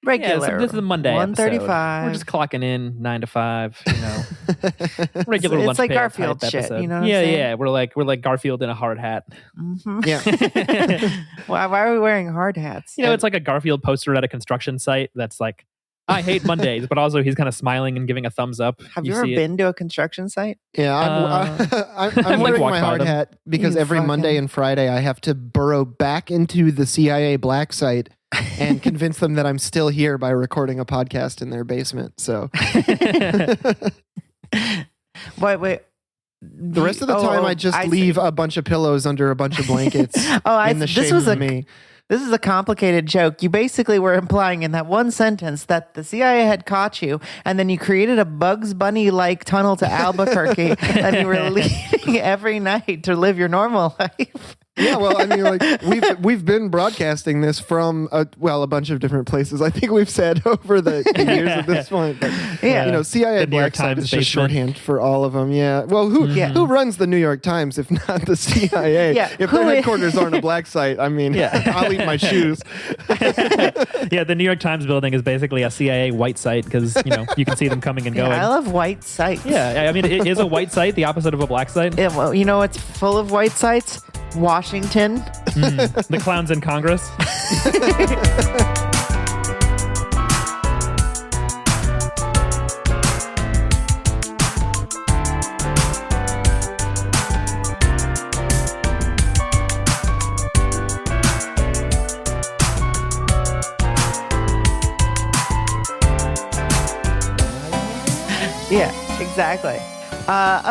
Regular. Yeah, so this is a Monday 1:35. We're just clocking in 9 to 5, regular It's lunch like pail Garfield type shit, episode. you know what I'm saying? Yeah. We're like Garfield in a hard hat. Mhm. Yeah. Why are we wearing hard hats? It's like a Garfield poster at a construction site that's like, I hate Mondays, but also he's kind of smiling and giving a thumbs up. Have you ever see it. been to a construction site? Yeah, I'm like wearing walk my by hard them. hat because You every Monday fucking- and Friday I have to burrow back into the CIA black site and convince them that I'm still here by recording a podcast in their basement. So Wait. the rest of the time I just leave a bunch of pillows under a bunch of blankets in the shame of me. This is a complicated joke. You basically were implying in that one sentence that the CIA had caught you, and then you created a Bugs Bunny-like tunnel to Albuquerque, and you were leaving every night to live your normal life. Yeah, well, I mean, like we've been broadcasting this from a bunch of different places. I think we've said over the years at this point. But, Yeah. CIA The New York Black Site Times is just basement. shorthand for all of them. Yeah. Well, who runs the New York Times if not the CIA? Yeah, If who their is- headquarters aren't a black site, I mean, I'll eat my shoes. Yeah, the New York Times building is basically a CIA white site because, you can see them coming and going. I love white sites. Yeah, I mean, it is a white site, the opposite of a black site. Yeah, well, you know what's full of white sites? Washington. The clowns in Congress. Yeah, exactly.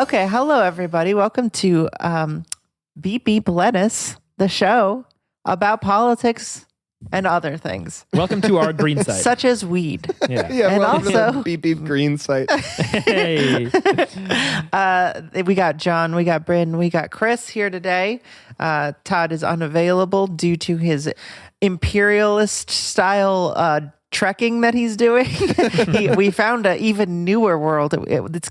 Okay, hello everybody. Welcome to Beep Beep Lettuce, the show about politics and other things, Welcome to our green site. such as weed. Yeah. Yeah, And well, also- beep beep green site. Hey. We got John, we got Bryn, we got Chris here today. Todd is unavailable due to his imperialist style trekking that he's doing. We found an even newer world. It's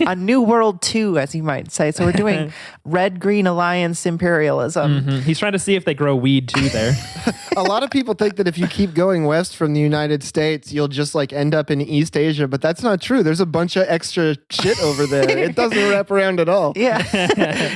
a new world 2, as you might say. So we're doing Red Green Alliance imperialism. Mhm. He's trying to see if they grow weed too there. A lot of people think that if you keep going west from the United States, you'll just like end up in East Asia, but that's not true. There's a bunch of extra shit over there. It doesn't wrap around at all. Yeah.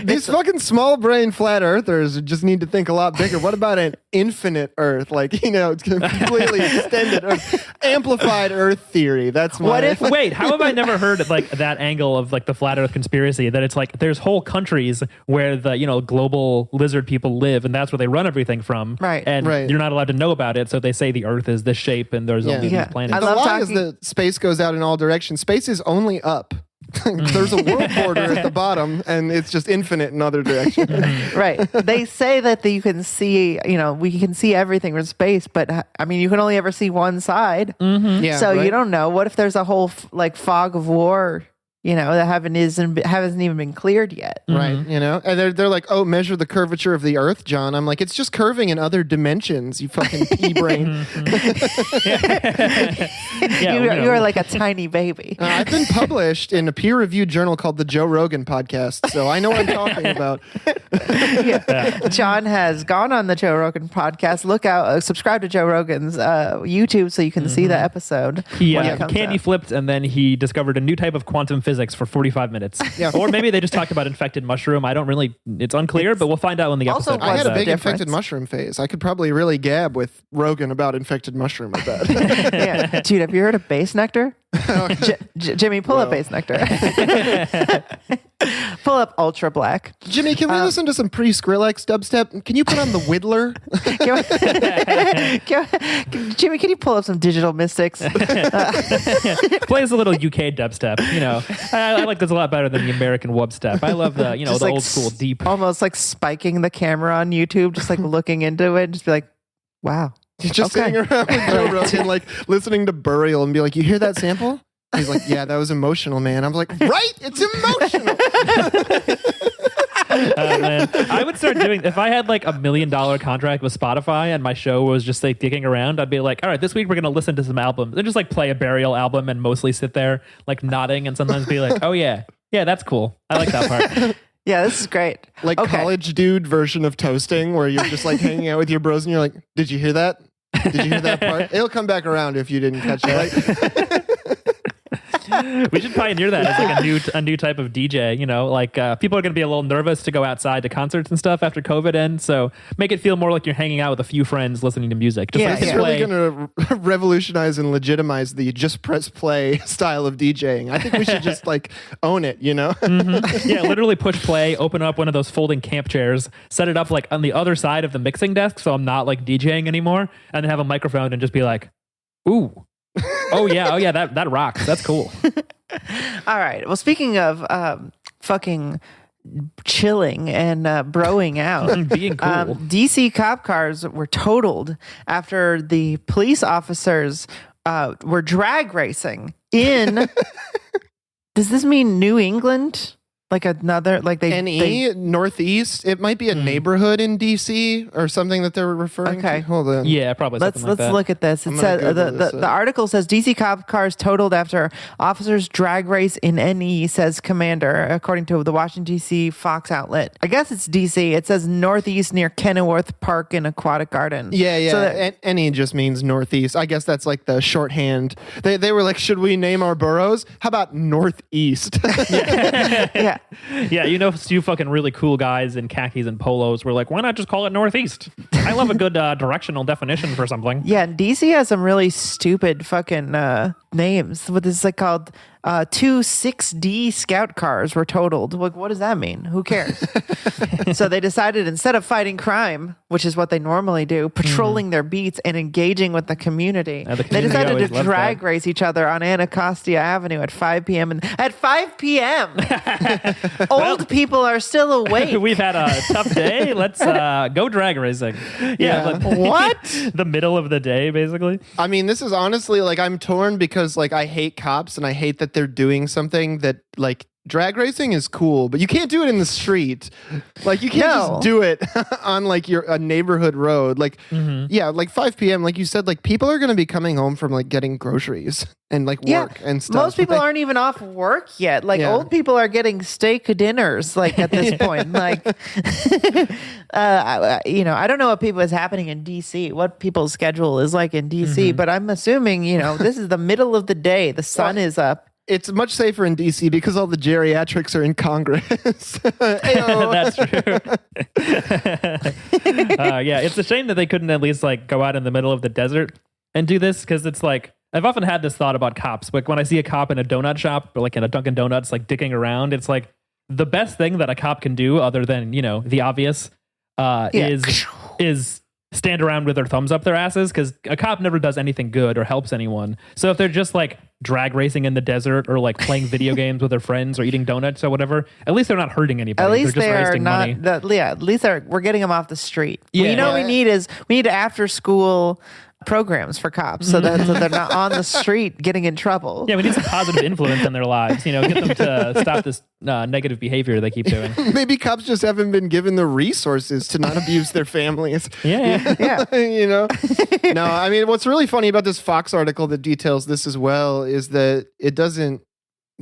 These fucking small brain flat earthers just need to think a lot bigger. What about an infinite Earth? Like, it's completely extended Earth, amplified Earth theory. That's my, What if- Wait, how have I never heard like that angle of like the flat earth conspiracy that it's like there's whole countries where the global lizard people live and that's where they run everything from, Right. and Right. you're not allowed to know about it, so they say the earth is this shape and there's only Yeah. these planets. I the love lie is talking- that space goes out in all directions. Space is only up. There's a world border at the bottom, and it's just infinite in other directions. Right. They say that you can see, we can see everything from space, but I mean, you can only ever see one side. Yeah, So right? you don't know. What if there's a whole fog of war, that haven't even been cleared yet? Right, and they're like, oh, measure the curvature of the Earth, John. I'm like, it's just curving in other dimensions. You fucking pea brain. Yeah, You are like a tiny baby. I've been published in a peer-reviewed journal called the Joe Rogan Podcast, so I know what I'm talking about. John has gone on the Joe Rogan podcast. Look out, subscribe to Joe Rogan's YouTube so you can see the episode. He when it comes candy out. flipped and then he discovered a new type of quantum physics for 45 minutes. Yeah. Or maybe they just talked about infected mushroom. I don't really, it's unclear, but we'll find out when the Also, episode I what's had a the big difference? infected mushroom phase. I could probably really gab with Rogan about infected mushroom, I bet. Yeah. Dude, have you heard of Base Nectar? Jimmy, pull up Well. Base Nectar. Pull up Ultra Black. Jimmy, can we listen to some pre-Skrillex dubstep? Can you put on the Whittler? Jimmy, can you pull up some Digital Mystics? Plays a little UK dubstep. I like this a lot better than the American wubstep. I love the Just the like old school deep. Almost like spiking the camera on YouTube, just like looking into it, just be like, wow. Just Okay. sitting around with Joe Rogan, like listening to Burial and be like, you hear that sample? He's like, yeah, that was emotional, man. I'm like, right? It's emotional. Man. I would start doing, if I had like $1 million contract with Spotify and my show was just like digging around, I'd be like, all right, this week we're going to listen to some albums and just like play a Burial album and mostly sit there like nodding and sometimes be like, oh yeah, that's cool. I like that part. Yeah, this is great. Like Okay. college dude version of toasting where you're just like hanging out with your bros and you're like, did you hear that? Did you hear that part? It'll come back around if you didn't catch it. We should pioneer that as like a new type of DJ. You know, like people are going to be a little nervous to go outside to concerts and stuff after COVID ends. So make it feel more like you're hanging out with a few friends listening to music. Just like It's really going to revolutionize and legitimize the just press play style of DJing. I think we should just like own it, you know? Yeah, literally push play, open up one of those folding camp chairs, set it up like on the other side of the mixing desk so I'm not like DJing anymore, and then have a microphone and just be like, ooh. Oh yeah, that rocks. That's cool. All right. Well, speaking of fucking chilling and broing out, Being cool. DC cop cars were totaled after the police officers were drag racing in. Does this mean New England? Like another, like NE, Northeast. It might be a neighborhood in DC or something that they're referring Okay. to. Hold on. Yeah, probably something like Let's that. look at this. It I'm says gonna Google this the article says DC cop cars totaled after officers drag race in NE, says commander, according to the Washington DC Fox outlet. I guess it's DC. It says Northeast near Kenilworth Park and Aquatic Garden. Yeah. So that- NE just means Northeast. I guess that's like the shorthand. They were like, should we name our boroughs? How about Northeast? yeah. Yeah, you know, you fucking really cool guys in khakis and polos were like, why not just call it Northeast? I love a good directional definition for something. Yeah, DC has some really stupid fucking names. What is it called? 2 6D scout cars were totaled. Like, what does that mean? Who cares? So they decided, instead of fighting crime, which is what they normally do, patrolling their beats and engaging with the community, The they community decided always to loves drag that. race each other on Anacostia Avenue at 5 p.m. And at 5 p.m., old people are still awake. We've had a tough day. Let's go drag racing. Yeah. like- What? the middle of the day, basically. I mean, this is honestly like I'm torn because like I hate cops and I hate that they're doing something that like drag racing is cool, but you can't do it in the street. Like you can't No. just do it on like a neighborhood road. Like yeah, like 5 p.m. Like you said, like people are going to be coming home from like getting groceries and like work and stuff. Most people Like, aren't even off work yet. Like Yeah. old people are getting steak dinners. Like at this point, like I don't know what is happening in DC. What people's schedule is like in DC, but I'm assuming this is the middle of the day. The sun is up. It's much safer in DC because all the geriatrics are in Congress. Ayo. That's true. Yeah, it's a shame that they couldn't at least like go out in the middle of the desert and do this, because it's like I've often had this thought about cops. Like when I see a cop in a donut shop or like in a Dunkin' Donuts, like dicking around, it's like the best thing that a cop can do, other than the obvious, is stand around with their thumbs up their asses, because a cop never does anything good or helps anyone. So if they're just like drag racing in the desert or like playing video games with their friends or eating donuts or whatever, at least they're not hurting anybody. At least they're just they are wasting not. money. At least we're getting them off the street. Yeah. What we need after school programs for cops so that they're not on the street getting in trouble. Yeah, we need some positive influence in their lives. Get them to stop this negative behavior they keep doing. Maybe cops just haven't been given the resources to not abuse their families. Yeah. Yeah. No, I mean, what's really funny about this Fox article that details this as well is that it doesn't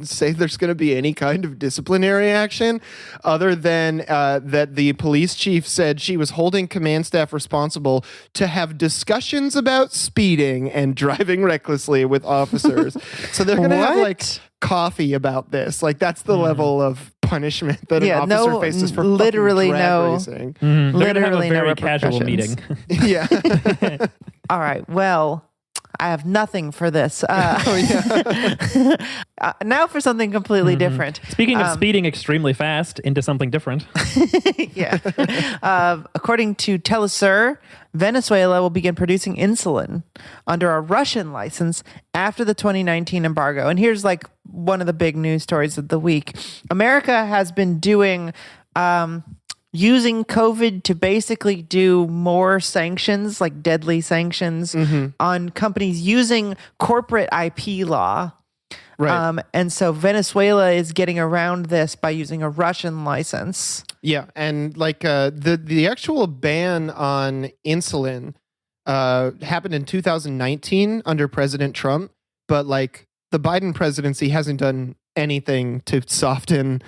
say there's going to be any kind of disciplinary action other than that the police chief said she was holding command staff responsible to have discussions about speeding and driving recklessly with officers. So they're going to have like coffee about this. Like that's the level of punishment that an officer faces for literally fucking drag no- racing. They're gonna have a Literally no very casual repercussions. meeting. Yeah. All right. Well, I have nothing for this. Now for something completely different. Speaking of speeding extremely fast into something different. Yeah. According to Telesur, Venezuela will begin producing insulin under a Russian license after the 2019 embargo. And here's like one of the big news stories of the week. America has been doing using COVID to basically do more sanctions, like deadly sanctions on companies using corporate IP law. Right. And so Venezuela is getting around this by using a Russian license. Yeah, and like the actual ban on insulin happened in 2019 under President Trump, but like the Biden presidency hasn't done anything to soften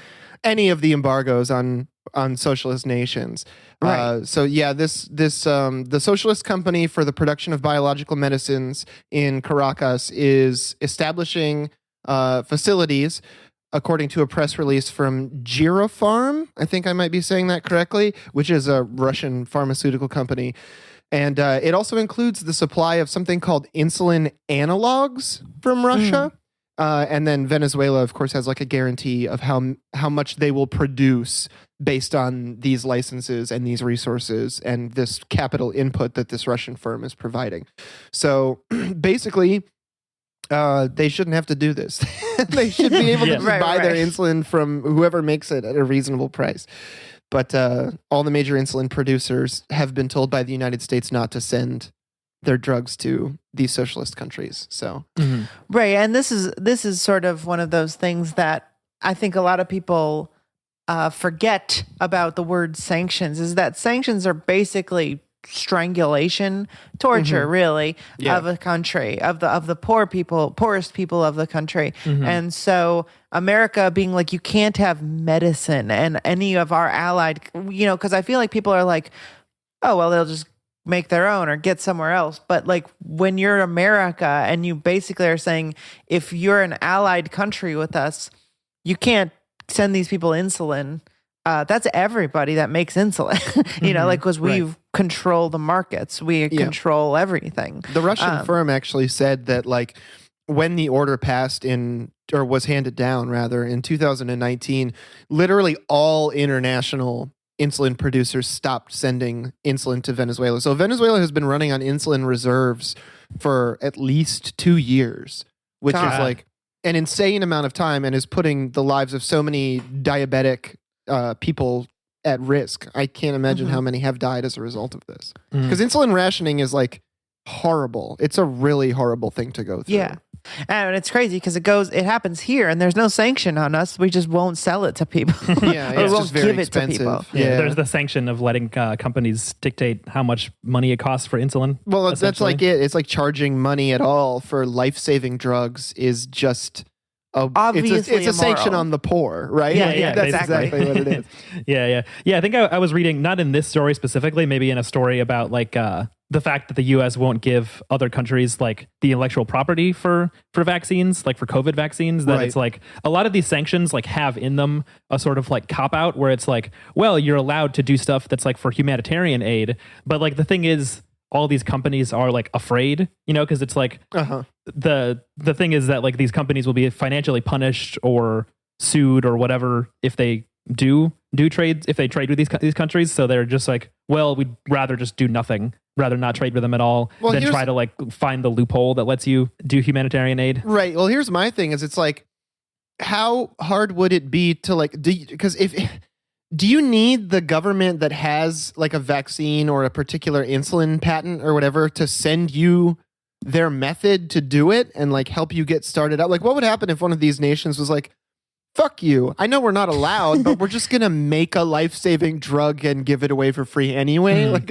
any of the embargoes on on socialist nations. Right. So yeah, the Socialist Company for the Production of Biological Medicines in Caracas is establishing facilities, according to a press release from Giropharm. I think I might be saying that correctly, which is a Russian pharmaceutical company. And it also includes the supply of something called insulin analogs from Russia. And then Venezuela, of course, has like a guarantee of how much they will produce based on these licenses and these resources and this capital input that this Russian firm is providing. So basically, they shouldn't have to do this. They should be able to just buy their insulin from whoever makes it at a reasonable price. But all the major insulin producers have been told by the United States not to send their drugs to these socialist countries. So Right. And this is sort of one of those things that I think a lot of people forget about the word sanctions, is that sanctions are basically strangulation, torture, really, of a country, of the poorest people of the country. And so America being like, you can't have medicine and any of our allied, because I feel like people are like, oh, well, they'll just make their own or get somewhere else. But like when you're America and you basically are saying, if you're an allied country with us, you can't send these people insulin. That's everybody that makes insulin, because we control the markets. We control everything. The Russian firm actually said that like when the order passed was handed down rather in 2019, literally all international insulin producers stopped sending insulin to Venezuela. So Venezuela has been running on insulin reserves for at least 2 years, which is like an insane amount of time and is putting the lives of so many diabetic people at risk. I can't imagine how many have died as a result of this. Because insulin rationing is like horrible. It's a really horrible thing to go through. Yeah. And it's crazy because it happens here and there's no sanction on us. We just won't sell it to people. Yeah, or it's won't just very give expensive. it to people. Yeah. There's the sanction of letting companies dictate how much money it costs for insulin. Well, that's like it. It's like charging money at all for life-saving drugs is just obviously it's a sanction immoral. on the poor, right? Yeah, that's basically. exactly what it is. Yeah. I think I was reading, not in this story specifically, maybe in a story about like the fact that the U.S. won't give other countries like the intellectual property for vaccines, like for COVID vaccines. That it's like a lot of these sanctions like have in them a sort of like cop out where it's like, well, you're allowed to do stuff that's like for humanitarian aid, but like the thing is, all these companies are like afraid, because it's like the thing is that like these companies will be financially punished or sued or whatever if they do trades, if they trade with these countries. So they're just like, well, we'd rather just do nothing, rather not trade with them at all, than try to like find the loophole that lets you do humanitarian aid. Right. Well, here's my thing: is it's like, how hard would it be to like do you need the government that has like a vaccine or a particular insulin patent or whatever to send you their method to do it and like help you get started out? Like, what would happen if one of these nations was like, fuck you, I know we're not allowed, but we're just gonna make a life-saving drug and give it away for free anyway? Like,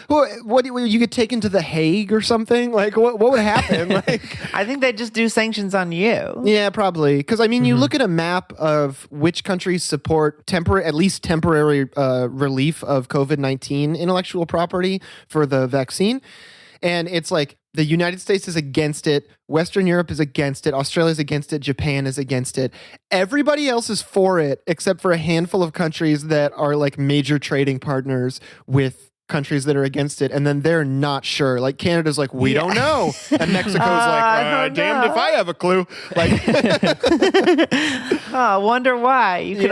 what you get taken to The Hague or something? Like, what would happen? Like, I think they just do sanctions on you. yeah, probably. Because I mean, you look at a map of which countries support at least temporary relief of COVID-19 intellectual property for the vaccine, and it's like the United States is against it, Western Europe is against it, Australia is against it, Japan is against it. Everybody else is for it, except for a handful of countries that are like major trading partners with countries that are against it, and then they're not sure. Like Canada's like, we don't know, and Mexico's like, damned if I have a clue. Like, I wonder why. You can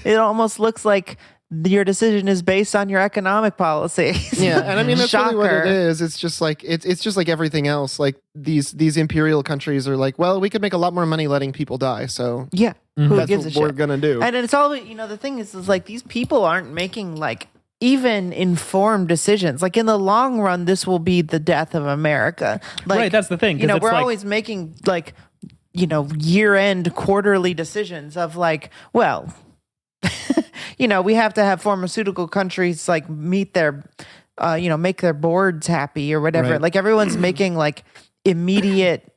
it almost looks like your decision is based on your economic policies. Yeah, and I mean that's really what it Shocker. is. It's just like it's just like everything else. Like these imperial countries are like, well, we could make a lot more money letting people die, so Yeah. Who that's gives what a we're shit? gonna do. And it's all, the thing is like these people aren't making like even informed decisions. Like in the long run, this will be the death of America. Like, Right, that's the thing, 'cause it's we're like- always making like, year-end quarterly decisions of like, well, we have to have pharmaceutical countries like meet their, make their boards happy or whatever. Right. Like everyone's making like immediate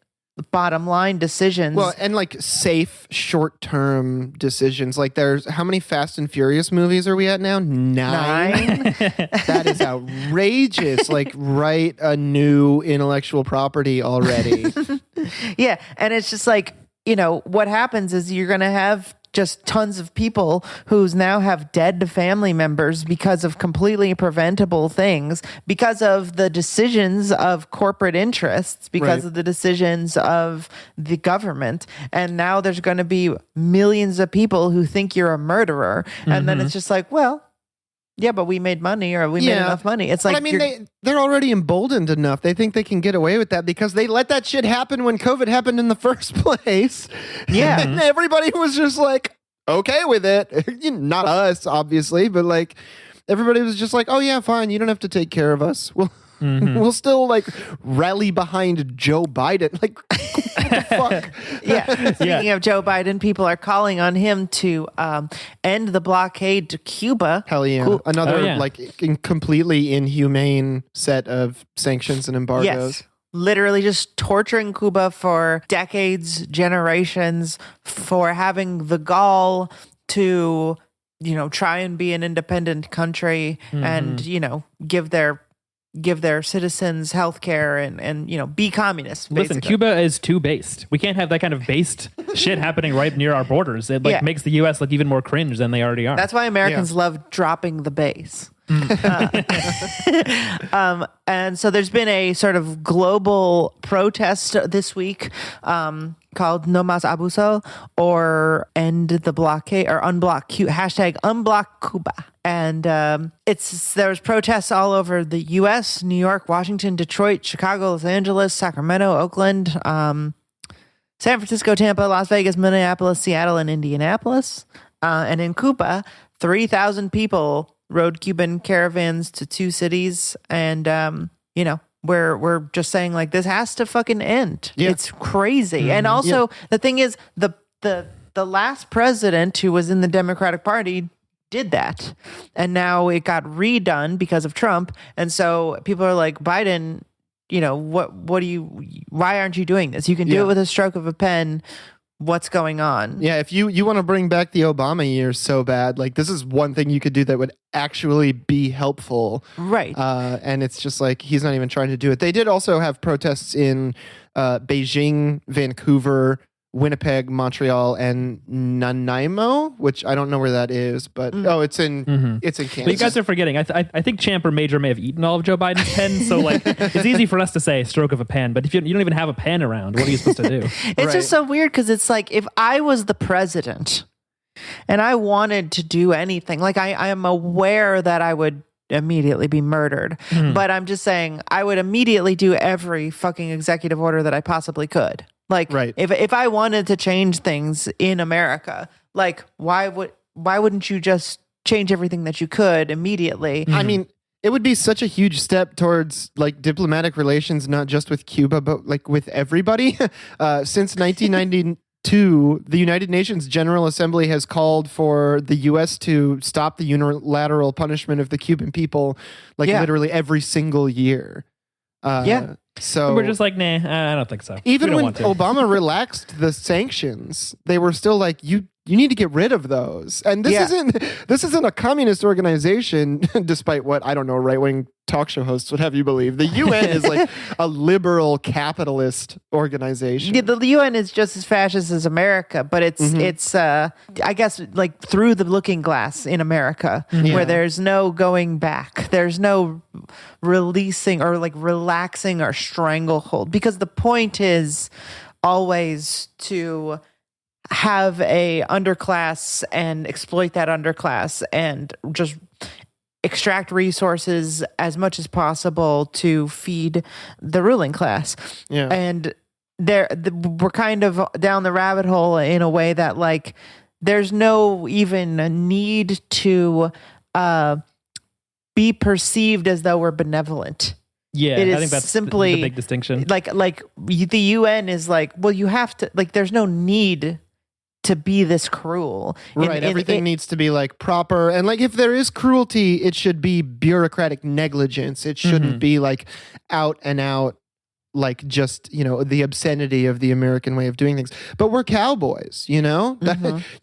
bottom line decisions. Well, and like safe short-term decisions. Like there's how many Fast and Furious movies are we at now? 9. That is outrageous. Like write a new intellectual property already. Yeah. And it's just like, what happens is you're going to have just tons of people who's now have dead family members because of completely preventable things, because of the decisions of corporate interests, because Right. of the decisions of the government. And now there's going to be millions of people who think you're a murderer. And then it's just like, well, yeah, but we made money, or we made Yeah. enough money. It's like, But I mean, they're already emboldened enough. They think they can get away with that because they let that shit happen when COVID happened in the first place. Yeah. And everybody was just like, okay with it. Not us, obviously, but like everybody was just like, oh yeah, fine. You don't have to take care of us. We'll still like rally behind Joe Biden. Like, what the fuck? yeah. Speaking of Joe Biden, people are calling on him to end the blockade to Cuba. Hell yeah. Cool. Another Oh, yeah. like completely inhumane set of sanctions and embargoes. Yes. Literally just torturing Cuba for decades, generations, for having the gall to, try and be an independent country and, give their citizens health care and be communist. Listen, basically. Cuba is too based. We can't have that kind of based shit happening right near our borders. It Yeah. makes the U.S. look even more cringe than they already are. That's why Americans love dropping the base. And so there's been a sort of global protest this week called No Mas Abuso, or End the Blockade, or Unblock Cuba, hashtag Unblock Cuba. And there's protests all over the U.S., New York, Washington, Detroit, Chicago, Los Angeles, Sacramento, Oakland, San Francisco, Tampa, Las Vegas, Minneapolis, Seattle, and Indianapolis. And in Cuba, 3,000 people rode Cuban caravans to 2 cities. And, we're just saying like, this has to fucking end. Yeah. It's crazy. And also the thing is the last president who was in the Democratic Party did that. And now it got redone because of Trump. And so people are like, Biden, why aren't you doing this? You can do it with a stroke of a pen. What's going on? Yeah, if you want to bring back the Obama years so bad, like this is one thing you could do that would actually be helpful. Right. And it's just like he's not even trying to do it. They did also have protests in Beijing, Vancouver, Winnipeg, Montreal, and Nanaimo, which I don't know where that is, but it's in Canada. But you guys are forgetting. I think Champ or Major may have eaten all of Joe Biden's pens, so like it's easy for us to say stroke of a pen. But if you don't even have a pen around, what are you supposed to do? It's Right. just so weird because it's like if I was the president and I wanted to do anything, like I am aware that I would immediately be murdered, but I'm just saying I would immediately do every fucking executive order that I possibly could. Like Right. if I wanted to change things in America, like why wouldn't you just change everything that you could immediately? I mean, it would be such a huge step towards like diplomatic relations, not just with Cuba, but like with everybody. Since 1992, the United Nations General Assembly has called for the U.S. to stop the unilateral punishment of the Cuban people, like Yeah. literally every single year. Yeah. So We're just like, nah, I don't think so. even we don't when want to. Obama relaxed the sanctions, they were still like, you need to get rid of those. And this isn't a communist organization, despite what I don't know right wing talk show hosts would have you believe. The UN is like a liberal capitalist organization. Yeah, the UN is just as fascist as America, but it's I guess like through the looking glass in America, where there's no going back. There's no releasing or like relaxing or stranglehold, because the point is always to have a underclass and exploit that underclass and just extract resources as much as possible to feed the ruling class. Yeah. And we're kind of down the rabbit hole in a way that like there's no even need to be perceived as though we're benevolent. Yeah, It I is think that's simply the big distinction. Like the UN is like, well, you have to, like, there's no need to be this cruel. Right. Everything needs to be like proper. And like if there is cruelty, it should be bureaucratic negligence. It shouldn't be like out and out like just, the obscenity of the American way of doing things. But we're cowboys, you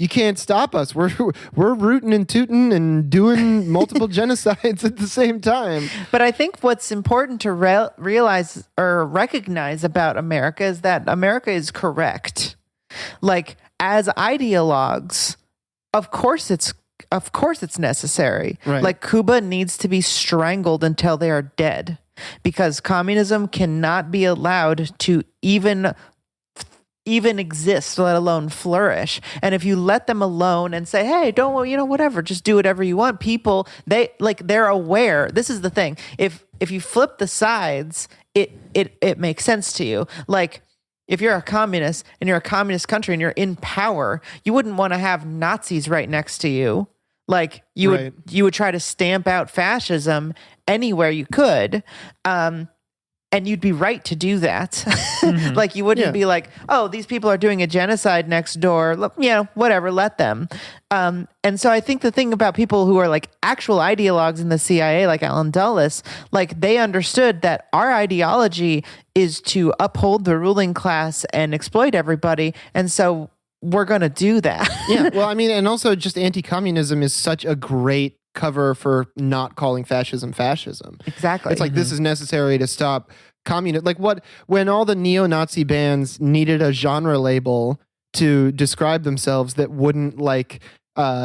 can't stop us. We're rooting and tooting and doing multiple genocides at the same time. But I think what's important to realize or recognize about America is that America is correct. Like, as ideologues, of course it's necessary. Right. Like, Cuba needs to be strangled until they are dead, because communism cannot be allowed to even exist, let alone flourish. And if you let them alone and say, hey, don't, whatever, just do whatever you want, people, they're aware. This is the thing. If you flip the sides, it makes sense to you. Like, if you're a communist and you're a communist country and you're in power, you wouldn't want to have Nazis right next to you. Like, you would try to stamp out fascism anywhere you could. And you'd be right to do that. Mm-hmm. Like, you wouldn't be like, oh, these people are doing a genocide next door. Whatever, let them. And so I think the thing about people who are like actual ideologues in the CIA, like Alan Dulles, like, they understood that our ideology is to uphold the ruling class and exploit everybody. And so we're going to do that. Yeah. Well, I mean, and also just anti-communism is such a great cover for not calling fascism. Exactly. It's like, this is necessary to stop communism. Like, when all the neo-Nazi bands needed a genre label to describe themselves that wouldn't like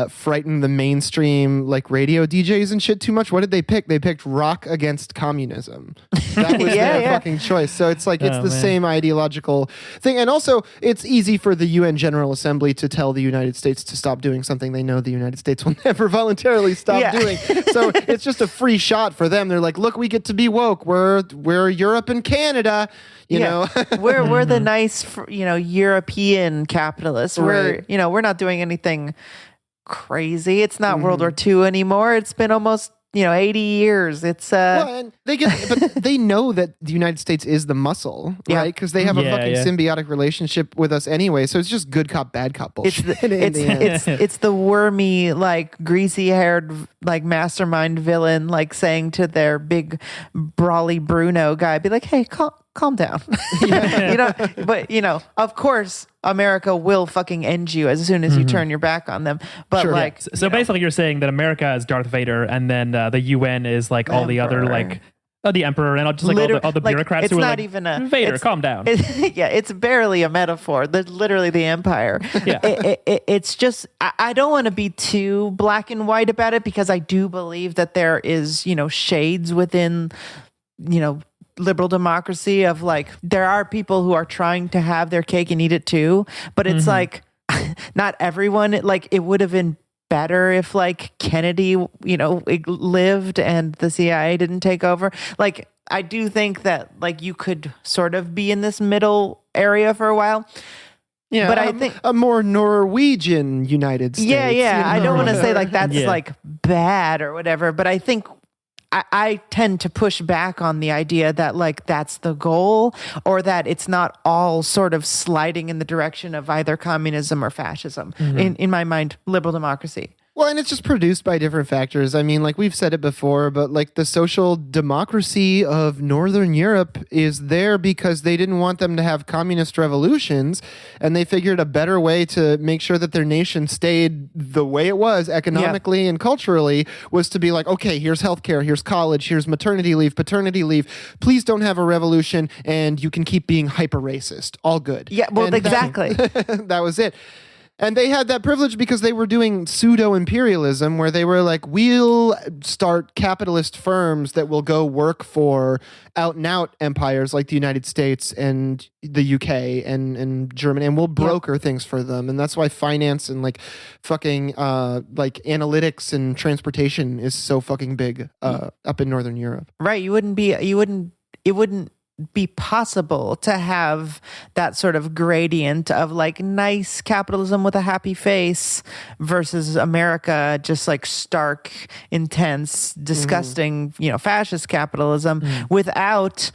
frighten the mainstream like radio DJs and shit too much, what did they pick? They picked Rock Against Communism. That was their fucking choice. So it's like, it's the same ideological thing. And also, it's easy for the UN General Assembly to tell the United States to stop doing something they know the United States will never voluntarily stop doing. So it's just a free shot for them. They're like, look, we get to be woke. We're Europe and Canada. You know, we're the nice, European capitalists. Right. We're not doing anything crazy. It's not World War II anymore. It's been almost 80 years. It's and but they know that the United States is the muscle, right? Because they have a fucking symbiotic relationship with us anyway. So it's just good cop, bad cop bullshit. It's the wormy, like, greasy haired, like, mastermind villain, like, saying to their big brawly Bruno guy, be like, hey, calm down. But of course America will fucking end you as soon as you turn your back on them. But so basically you're saying that America is Darth Vader, and then the UN is like all the other, like, the emperor, and just like all the bureaucrats who are like, Vader, calm down. It's barely a metaphor. Literally the empire. Yeah. It's just, I don't want to be too black and white about it, because I do believe that there is, shades within, liberal democracy of, like, there are people who are trying to have their cake and eat it too, but it's like, not everyone. Like, it would have been better if, like, Kennedy, lived and the CIA didn't take over. Like, I do think that, like, you could sort of be in this middle area for a while. Yeah, but I think a more Norwegian United States. Yeah. I don't want to say like that's like bad or whatever, but I think I tend to push back on the idea that, like, that's the goal, or that it's not all sort of sliding in the direction of either communism or fascism. In my mind, liberal democracy. Well, and it's just produced by different factors. I mean, like, we've said it before, but like the social democracy of Northern Europe is there because they didn't want them to have communist revolutions, and they figured a better way to make sure that their nation stayed the way it was economically and culturally was to be like, okay, here's healthcare, here's college, here's maternity leave, paternity leave. Please don't have a revolution, and you can keep being hyper racist. All good. Yeah, well, and exactly. That was it. And they had that privilege because they were doing pseudo-imperialism, where they were like, we'll start capitalist firms that will go work for out-and-out empires like the United States and the UK and Germany, and we'll broker things for them. And that's why finance and like fucking like analytics and transportation is so fucking big up in Northern Europe. Right. It wouldn't be possible to have that sort of gradient of, like, nice capitalism with a happy face versus America, just like stark, intense, disgusting, fascist capitalism without,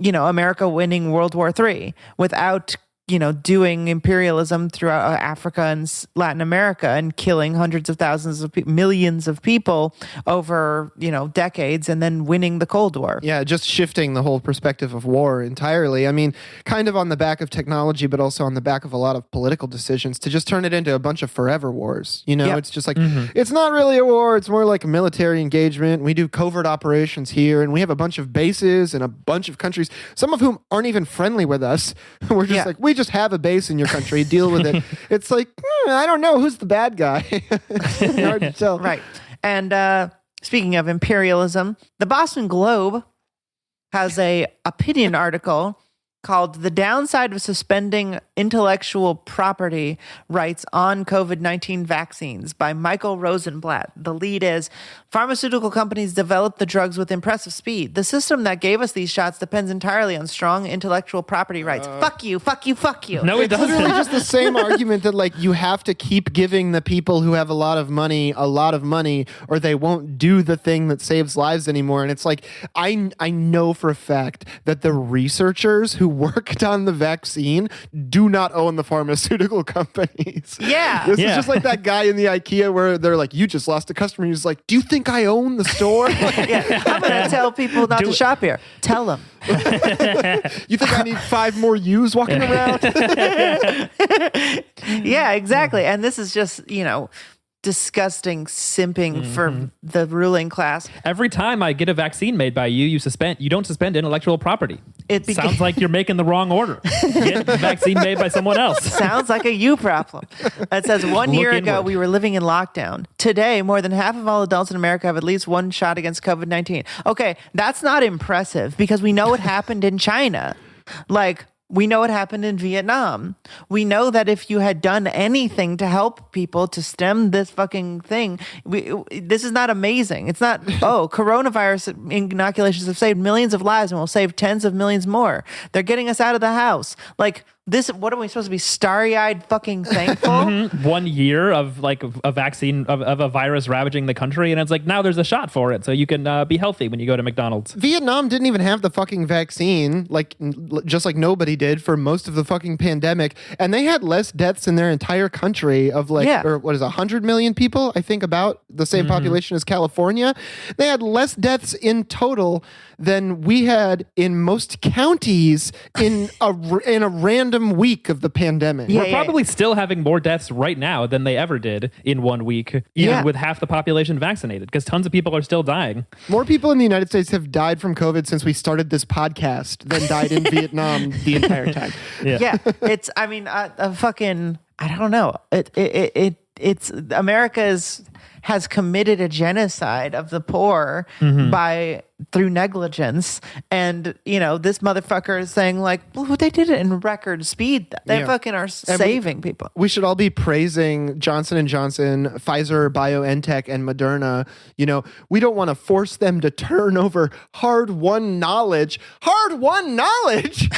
America winning World War III, without doing imperialism throughout Africa and Latin America and killing hundreds of thousands of millions of people over, decades, and then winning the Cold War. Yeah, just shifting the whole perspective of war entirely. I mean, kind of on the back of technology, but also on the back of a lot of political decisions to just turn it into a bunch of forever wars. Yep. It's just like, it's not really a war. It's more like a military engagement. We do covert operations here, and we have a bunch of bases in a bunch of countries, some of whom aren't even friendly with us. We're just like, we just have a base in your country, deal with it. It's like, I don't know who's the bad guy. Hard to tell. Right. And speaking of imperialism, the Boston Globe has a opinion article called "The Downside of Suspending Intellectual Property Rights on COVID-19 Vaccines" by Michael Rosenblatt. The lead is, pharmaceutical companies develop the drugs with impressive speed. The system that gave us these shots depends entirely on strong intellectual property rights. Fuck you, fuck you, fuck you. No, it It's literally doesn't. just the same argument that like you have to keep giving the people who have a lot of money, or they won't do the thing that saves lives anymore. And it's like, I know for a fact that the researchers who worked on the vaccine do not own the pharmaceutical companies. Yeah. This is Yeah. just like that guy in the IKEA where they're like, you just lost a customer. He's like, do you think I own the store? Yeah, I'm going to tell people not to shop here. Tell them. You think I need 5 more yous walking around? Yeah, exactly. And this is just, disgusting simping for the ruling class. Every time I get a vaccine made by you, you don't suspend intellectual property. It Sounds like you're making the wrong order. Get the vaccine made by someone else. Sounds like a you problem. It says 1 year Look ago, inward. we were living in lockdown. Today, more than half of all adults in America have at least one shot against COVID-19. Okay, that's not impressive because we know what happened in China. Like, we know what happened in Vietnam. We know that if you had done anything to help people to stem this fucking thing, this is not amazing. It's not, coronavirus inoculations have saved millions of lives and will save tens of millions more. They're getting us out of the house. Like, this, what are we supposed to be starry-eyed fucking thankful? 1 year of like a vaccine of a virus ravaging the country, and it's like now there's a shot for it, so you can be healthy when you go to McDonald's. Vietnam didn't even have the fucking vaccine, just like nobody did for most of the fucking pandemic, and they had less deaths in their entire country of or what is 100 million people? I think about the same population as California. They had less deaths in total than we had in most counties in a random week of the pandemic. Yeah. We're probably still having more deaths right now than they ever did in 1 week, even with half the population vaccinated, because tons of people are still dying. More people in the United States have died from COVID since we started this podcast than died in Vietnam the entire time. Yeah, it's. I mean, a fucking. I don't know. It's America's has committed a genocide of the poor through negligence, and this motherfucker is saying like, well, they did it in record speed. They fucking are saving people. We should all be praising Johnson & Johnson, Pfizer, BioNTech, and Moderna. We don't want to force them to turn over hard-won knowledge. Hard-won knowledge?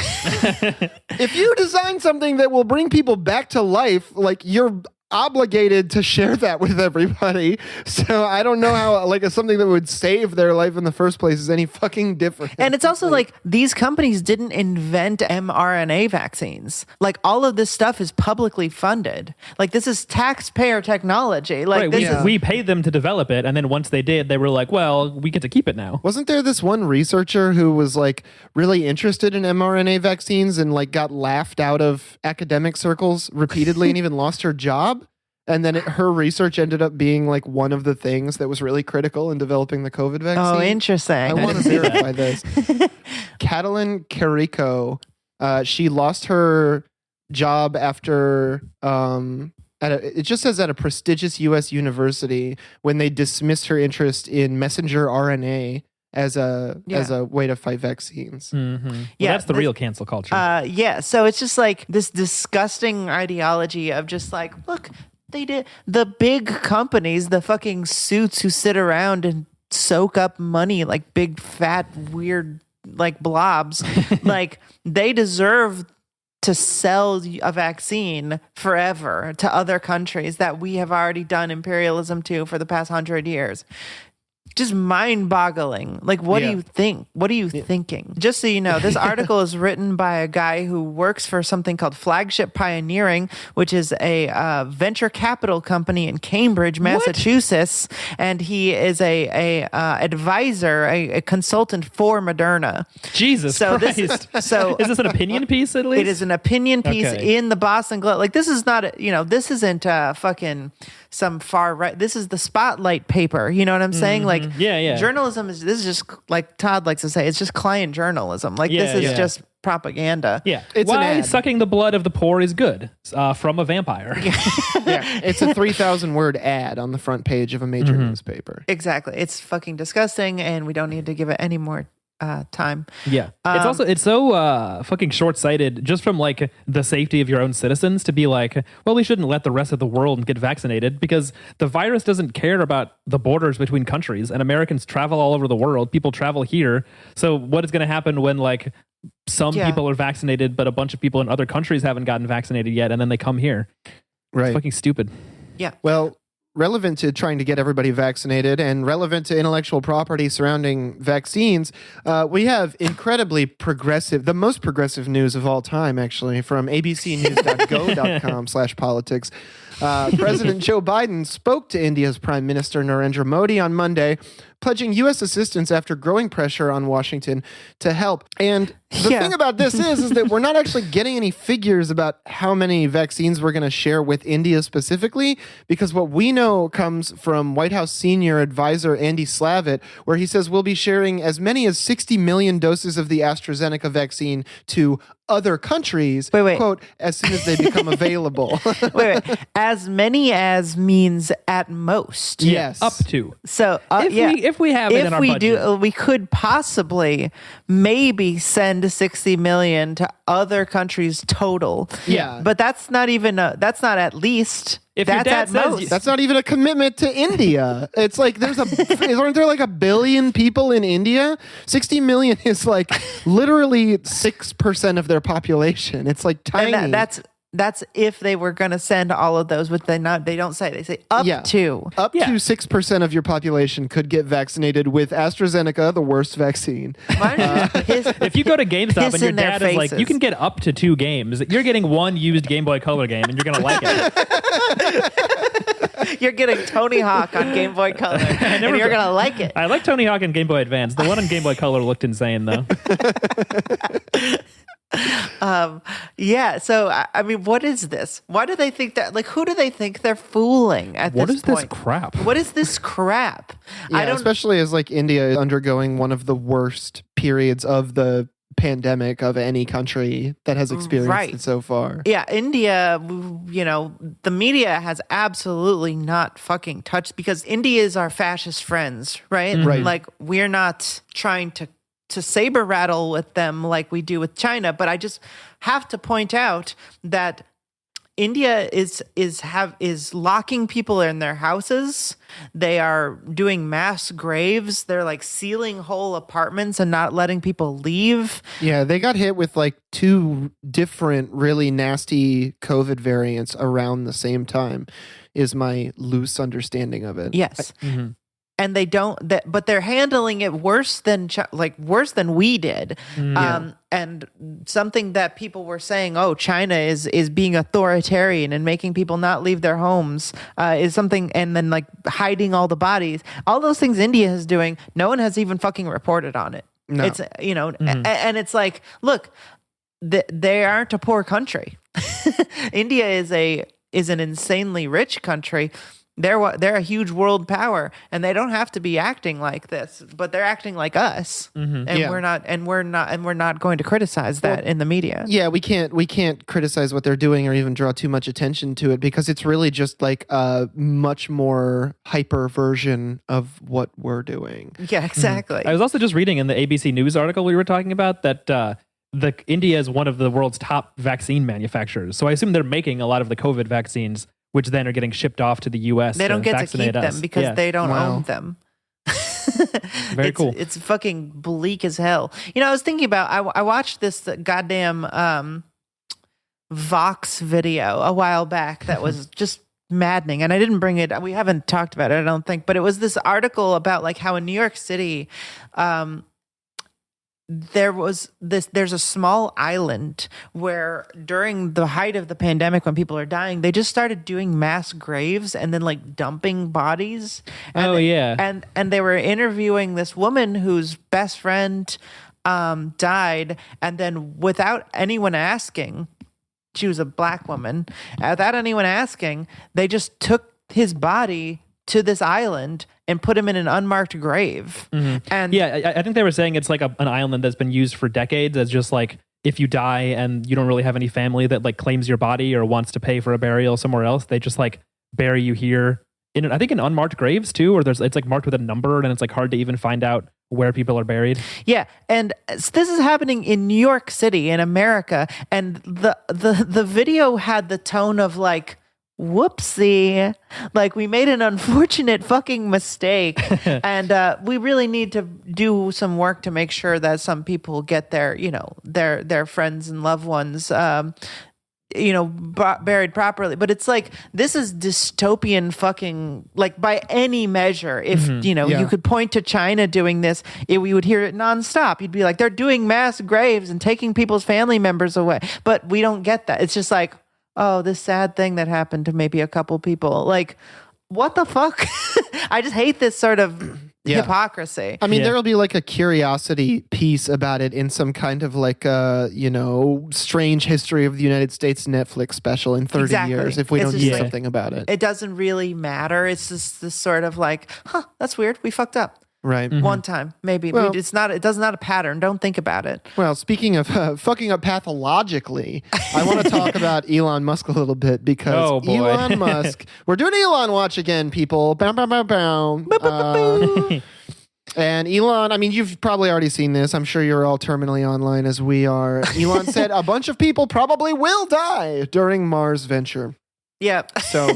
If you design something that will bring people back to life, like you're obligated to share that with everybody. So I don't know how something that would save their life in the first place is any fucking different. And it's also like these companies didn't invent mRNA vaccines. Like all of this stuff is publicly funded. Like this is taxpayer technology. Like Right, we paid them to develop it, and then once they did, they were like, well, we get to keep it now. Wasn't there this one researcher who was like really interested in mRNA vaccines and like got laughed out of academic circles repeatedly and even lost her job? And then her research ended up being like one of the things that was really critical in developing the COVID vaccine. Oh, interesting. I want to verify this. Catalin Carrico, she lost her job after it just says at a prestigious U.S. university when they dismissed her interest in messenger RNA as a way to fight vaccines. Well, Yeah, that's the real cancel culture. So it's just like this disgusting ideology of just like, look, they did the big companies, the fucking suits who sit around and soak up money like big fat weird like blobs. Like they deserve to sell a vaccine forever to other countries that we have already done imperialism to for the past 100 years. just mind-boggling. Like, what do Yeah. you think? What are you thinking? Just so you know, this article is written by a guy who works for something called Flagship Pioneering, which is a venture capital company in Cambridge, Massachusetts, and he is a advisor, a consultant for Moderna. Jesus So Christ. so Is this an opinion piece at least? it is an opinion piece Okay. in the Boston Globe. Like, this is not, this isn't fucking some far right. This is the Spotlight paper. You know what I'm saying? Like, Yeah. journalism this is just, like Todd likes to say, it's just client journalism. Like, Yeah, this is yeah. just propaganda. Yeah. It's an Why ad. sucking the blood of the poor is good from a vampire. Yeah, it's a 3,000 word ad on the front page of a major newspaper. Exactly. It's fucking disgusting, and we don't need to give it any more time. Yeah. It's so fucking short-sighted just from like the safety of your own citizens to be like, well, we shouldn't let the rest of the world get vaccinated because the virus doesn't care about the borders between countries, and Americans travel all over the world. People travel here. So what is going to happen when like some Yeah. people are vaccinated, but a bunch of people in other countries haven't gotten vaccinated yet, and then they come here? Right. Fucking stupid. Yeah. Well, relevant to trying to get everybody vaccinated and relevant to intellectual property surrounding vaccines, we have incredibly progressive, the most progressive news of all time, actually, from abcnews.go.com/politics. President Joe Biden spoke to India's Prime Minister Narendra Modi on Monday, pledging U.S. assistance after growing pressure on Washington to help. And the Yeah. thing about this is that we're not actually getting any figures about how many vaccines we're going to share with India specifically, because what we know comes from White House senior advisor Andy Slavitt, where he says we'll be sharing as many as 60 million doses of the AstraZeneca vaccine to other countries, Wait. quote, as soon as they become available. Wait. As many as means at most. Yes. Up to. So If we have it in our we budget. do, we could possibly maybe send 60 million to other countries total. Yeah. but that's not even that's not at least. If your that's dad at says most. you- That's not even a commitment to India. It's like aren't there like a billion people in India? 60 million is like literally 6% of their population. It's like tiny. And that's if they were going to send all of those, but they don't say. They say up Yeah. to. Up Yeah. to 6% of your population could get vaccinated with AstraZeneca, the worst vaccine. If you go to GameStop Piss and your in their dad is like, faces. you can get up to 2 games, you're getting one used Game Boy Color game and you're going to like it. You're getting Tony Hawk on Game Boy Color, and you're going to like it. I like Tony Hawk and Game Boy Advance. The one on Game Boy Color looked insane, though. Yeah. So, I mean, what is this? Why do they think that? Like, who do they think they're fooling at What this is this point? crap? What is this crap? Yeah, I don't. especially as like India is undergoing one of the worst periods of the pandemic of any country that has experienced Right. it so far. Yeah, India, the media has absolutely not fucking touched, because India is our fascist friends, right? Right. Like, we're not trying to saber rattle with them like we do with China, but I just have to point out that India is locking people in their houses. They are doing mass graves. They're like sealing whole apartments and not letting people leave. Yeah, they got hit with like 2 different really nasty COVID variants around the same time, is my loose understanding of it. Yes. Mhm. And they don't but they're handling it worse than worse than we did. And something that people were saying, oh, China is being authoritarian and making people not leave their homes, is something, and then like hiding all the bodies, all those things India is doing, no one has even fucking reported on it. No. It's and it's like, look, they aren't a poor country. India is an insanely rich country. They're a huge world power, and they don't have to be acting like this, but they're acting like us, and Yeah. we're not going to criticize that in the media. Yeah, we can't criticize what they're doing or even draw too much attention to it, because it's really just like a much more hyper version of what we're doing. Yeah, exactly. I was also just reading in the ABC News article we were talking about that India is one of the world's top vaccine manufacturers. So I assume they're making a lot of the COVID vaccines, which then are getting shipped off to the U.S. They don't get to vaccinate keep us. them because Yeah. they don't Wow. own them. Very cool. It's fucking bleak as hell. I was thinking about, I watched this goddamn Vox video a while back that was just maddening. And I didn't bring it. We haven't talked about it, I don't think. But it was this article about like how in New York City, there's a small island where during the height of the pandemic when people are dying, they just started doing mass graves and then like dumping bodies. And and they were interviewing this woman whose best friend died, and then without anyone asking, she was a black woman, without anyone asking, they just took his body to this island and put him in an unmarked grave. And I think they were saying it's like an island that's been used for decades as just like, if you die and you don't really have any family that like claims your body or wants to pay for a burial somewhere else, they just like bury you here in, I think, in unmarked graves too, or it's like marked with a number and it's like hard to even find out where people are buried. Yeah, and this is happening in New York City in America, and the video had the tone of like, whoopsie, like we made an unfortunate fucking mistake, and we really need to do some work to make sure that some people get their, you know, their friends and loved ones buried properly. But it's like, this is dystopian fucking, like, by any measure. If you could point to China doing this, we would hear it nonstop. You'd be like, they're doing mass graves and taking people's family members away. But we don't get that. It's just like, oh, this sad thing that happened to maybe a couple people. Like, what the fuck? I just hate this sort of hypocrisy. I mean, there will be like a curiosity piece about it in some kind of like strange history of the United States Netflix special in 30 years if we don't do something about it. It doesn't really matter. It's just this sort of like, that's weird. We fucked up. Right. One time, maybe. Well, it does not a pattern. Don't think about it. Well, speaking of fucking up pathologically, I want to talk about Elon Musk a little bit because Elon Musk, we're doing Elon Watch again, people. Bow, bow, bow, bow. And Elon, I mean, you've probably already seen this. I'm sure you're all terminally online as we are. Elon said a bunch of people probably will die during Mars venture. Yeah. So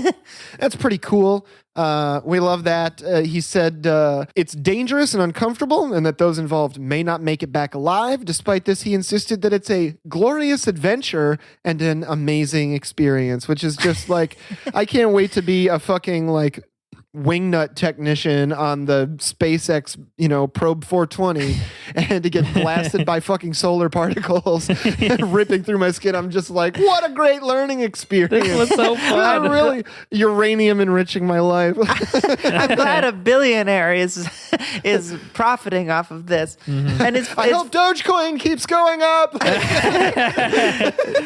that's pretty cool. We love that. He said it's dangerous and uncomfortable and that those involved may not make it back alive. Despite this, he insisted that it's a glorious adventure and an amazing experience, which is just like, I can't wait to be a fucking like wingnut technician on the SpaceX, Probe 420 and to get blasted by fucking solar particles ripping through my skin. I'm just like, what a great learning experience. This was so fun. I'm really uranium enriching my life. I'm glad a billionaire is profiting off of this. And I hope Dogecoin keeps going up.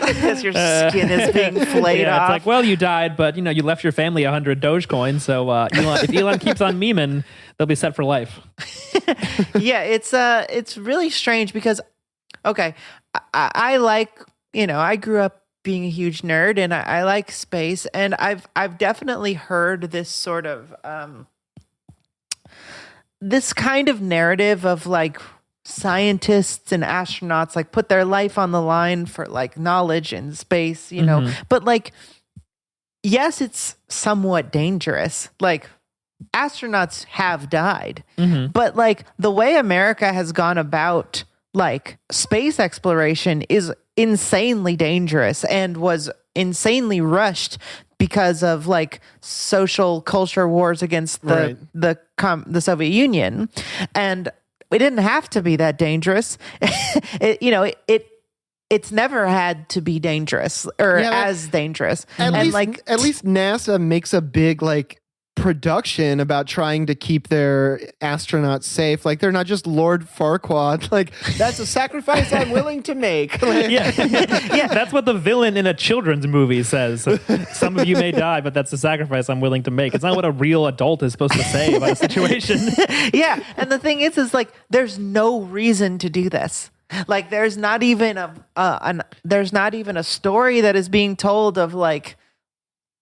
Because your skin is being flayed off. It's like, well, you died, but you left your family 100 Dogecoin, so if Elon keeps on memeing, they'll be set for life. Yeah, it's really strange because, okay, I like, I grew up being a huge nerd and I like space, and I've definitely heard this sort of this kind of narrative of like scientists and astronauts like put their life on the line for like knowledge in space, but like, yes, it's somewhat dangerous. Like, astronauts have died, but like the way America has gone about like space exploration is insanely dangerous and was insanely rushed because of like social culture wars against the Soviet Union, and it didn't have to be that dangerous. It's never had to be dangerous or as dangerous. At least NASA makes a big like production about trying to keep their astronauts safe. Like, they're not just Lord Farquaad. Like, that's a sacrifice I'm willing to make. Yeah, that's what the villain in a children's movie says. Some of you may die, but that's a sacrifice I'm willing to make. It's not what a real adult is supposed to say about a situation. Yeah, and the thing is like, there's no reason to do this. Like, there's not even a story that is being told of like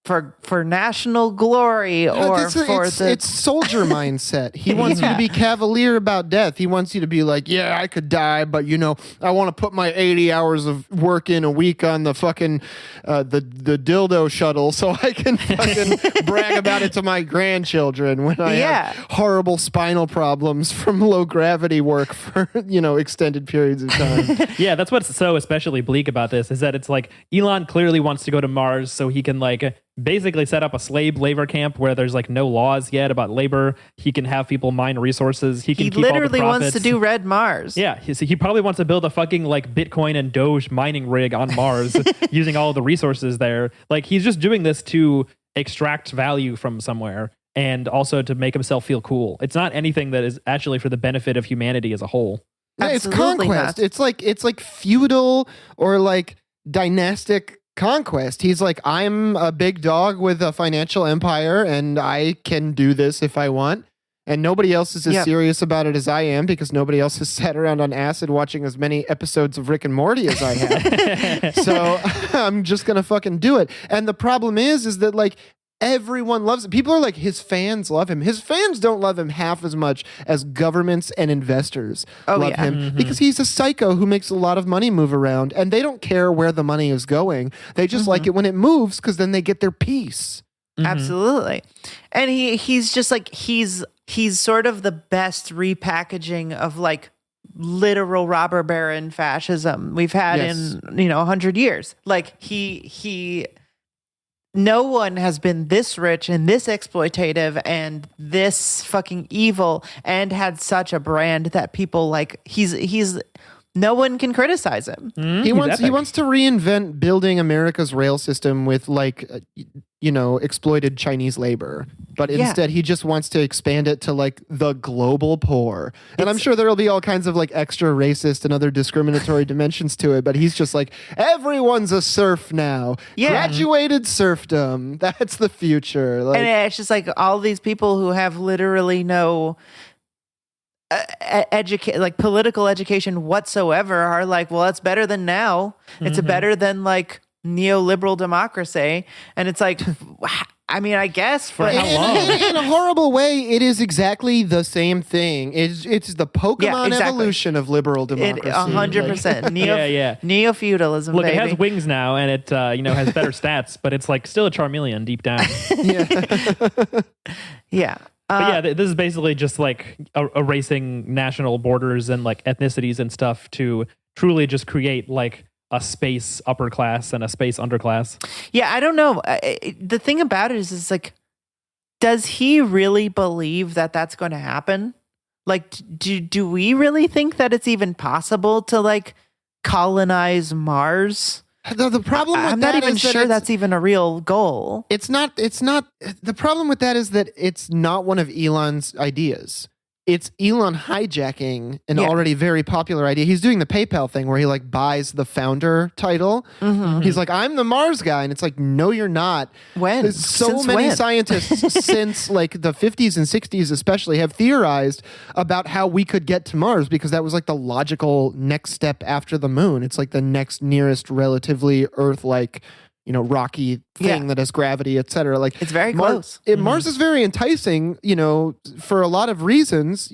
for national glory or it's soldier mindset. He wants you to be cavalier about death. He wants you to be like, yeah, I could die, but I want to put my 80 hours of work in a week on the fucking the dildo shuttle so I can fucking brag about it to my grandchildren when I have horrible spinal problems from low gravity work for extended periods of time. Yeah, that's what's so especially bleak about this, is that it's like Elon clearly wants to go to Mars so he can like basically set up a slave labor camp where there's like no laws yet about labor. He can have people mine resources. He can He keep all the literally wants profits. to do Red Mars. Yeah, he probably wants to build a fucking like Bitcoin and Doge mining rig on Mars using all the resources there. Like he's just doing this to extract value from somewhere and also to make himself feel cool. It's not anything that is actually for the benefit of humanity as a whole. Yeah, it's Absolutely conquest. not. It's like feudal or like dynastic conquest. He's like, I'm a big dog with a financial empire and I can do this if I want. And nobody else is as Yep. serious about it as I am because nobody else has sat around on acid watching as many episodes of Rick and Morty as I have. So I'm just going to fucking do it. And the problem is that like everyone loves it. People are like, his fans love him. His fans don't love him half as much as governments and investors Oh, love yeah. him because he's a psycho who makes a lot of money move around and they don't care where the money is going. They just like it when it moves because then they get their piece. Absolutely. And he's just like he's sort of the best repackaging of like literal robber baron fascism we've had Yes. in 100 years. Like he no one has been this rich and this exploitative and this fucking evil and had such a brand that people like he's no one can criticize him. He wants to reinvent building America's rail system with like exploited Chinese labor, but Yeah. instead he just wants to expand it to like the global poor. And I'm sure there'll be all kinds of like extra racist and other discriminatory dimensions to it, but he's just like, everyone's a serf now. Yeah. Graduated serfdom. That's the future. Like, And it's just like all these people who have literally no political education whatsoever are like, well, that's better than now. It's better than like neoliberal democracy. And it's like, I mean, I guess for how long? in a horrible way, it is exactly the same thing. It's the Pokemon exactly. evolution of liberal democracy. 100% Yeah. neo-feudalism. Look, baby. it has wings now, and it has better stats, but it's like still a Charmeleon deep down. Yeah. But yeah, this is basically just like erasing national borders and like ethnicities and stuff to truly just create like a space upper class and a space underclass. Yeah, I don't know. The thing about it is, it's like, does he really believe that that's going to happen? Like, do we really think that it's even possible to like colonize Mars? The problem with I'm that not even is that sure it's- that's even a real goal. It's not. The problem with that is that it's not one of Elon's ideas. It's Elon hijacking an Yeah. already very popular idea. He's doing the PayPal thing where he like buys the founder title. He's like, I'm the Mars guy. And it's like, no, you're not. When? There's so Since many when? scientists since like the 50s and 60s especially have theorized about how we could get to Mars because that was like the logical next step after the moon. It's like the next nearest relatively Earth-like, rocky thing Yeah. that has gravity, etc. Like It's very close. Mars is very enticing, for a lot of reasons,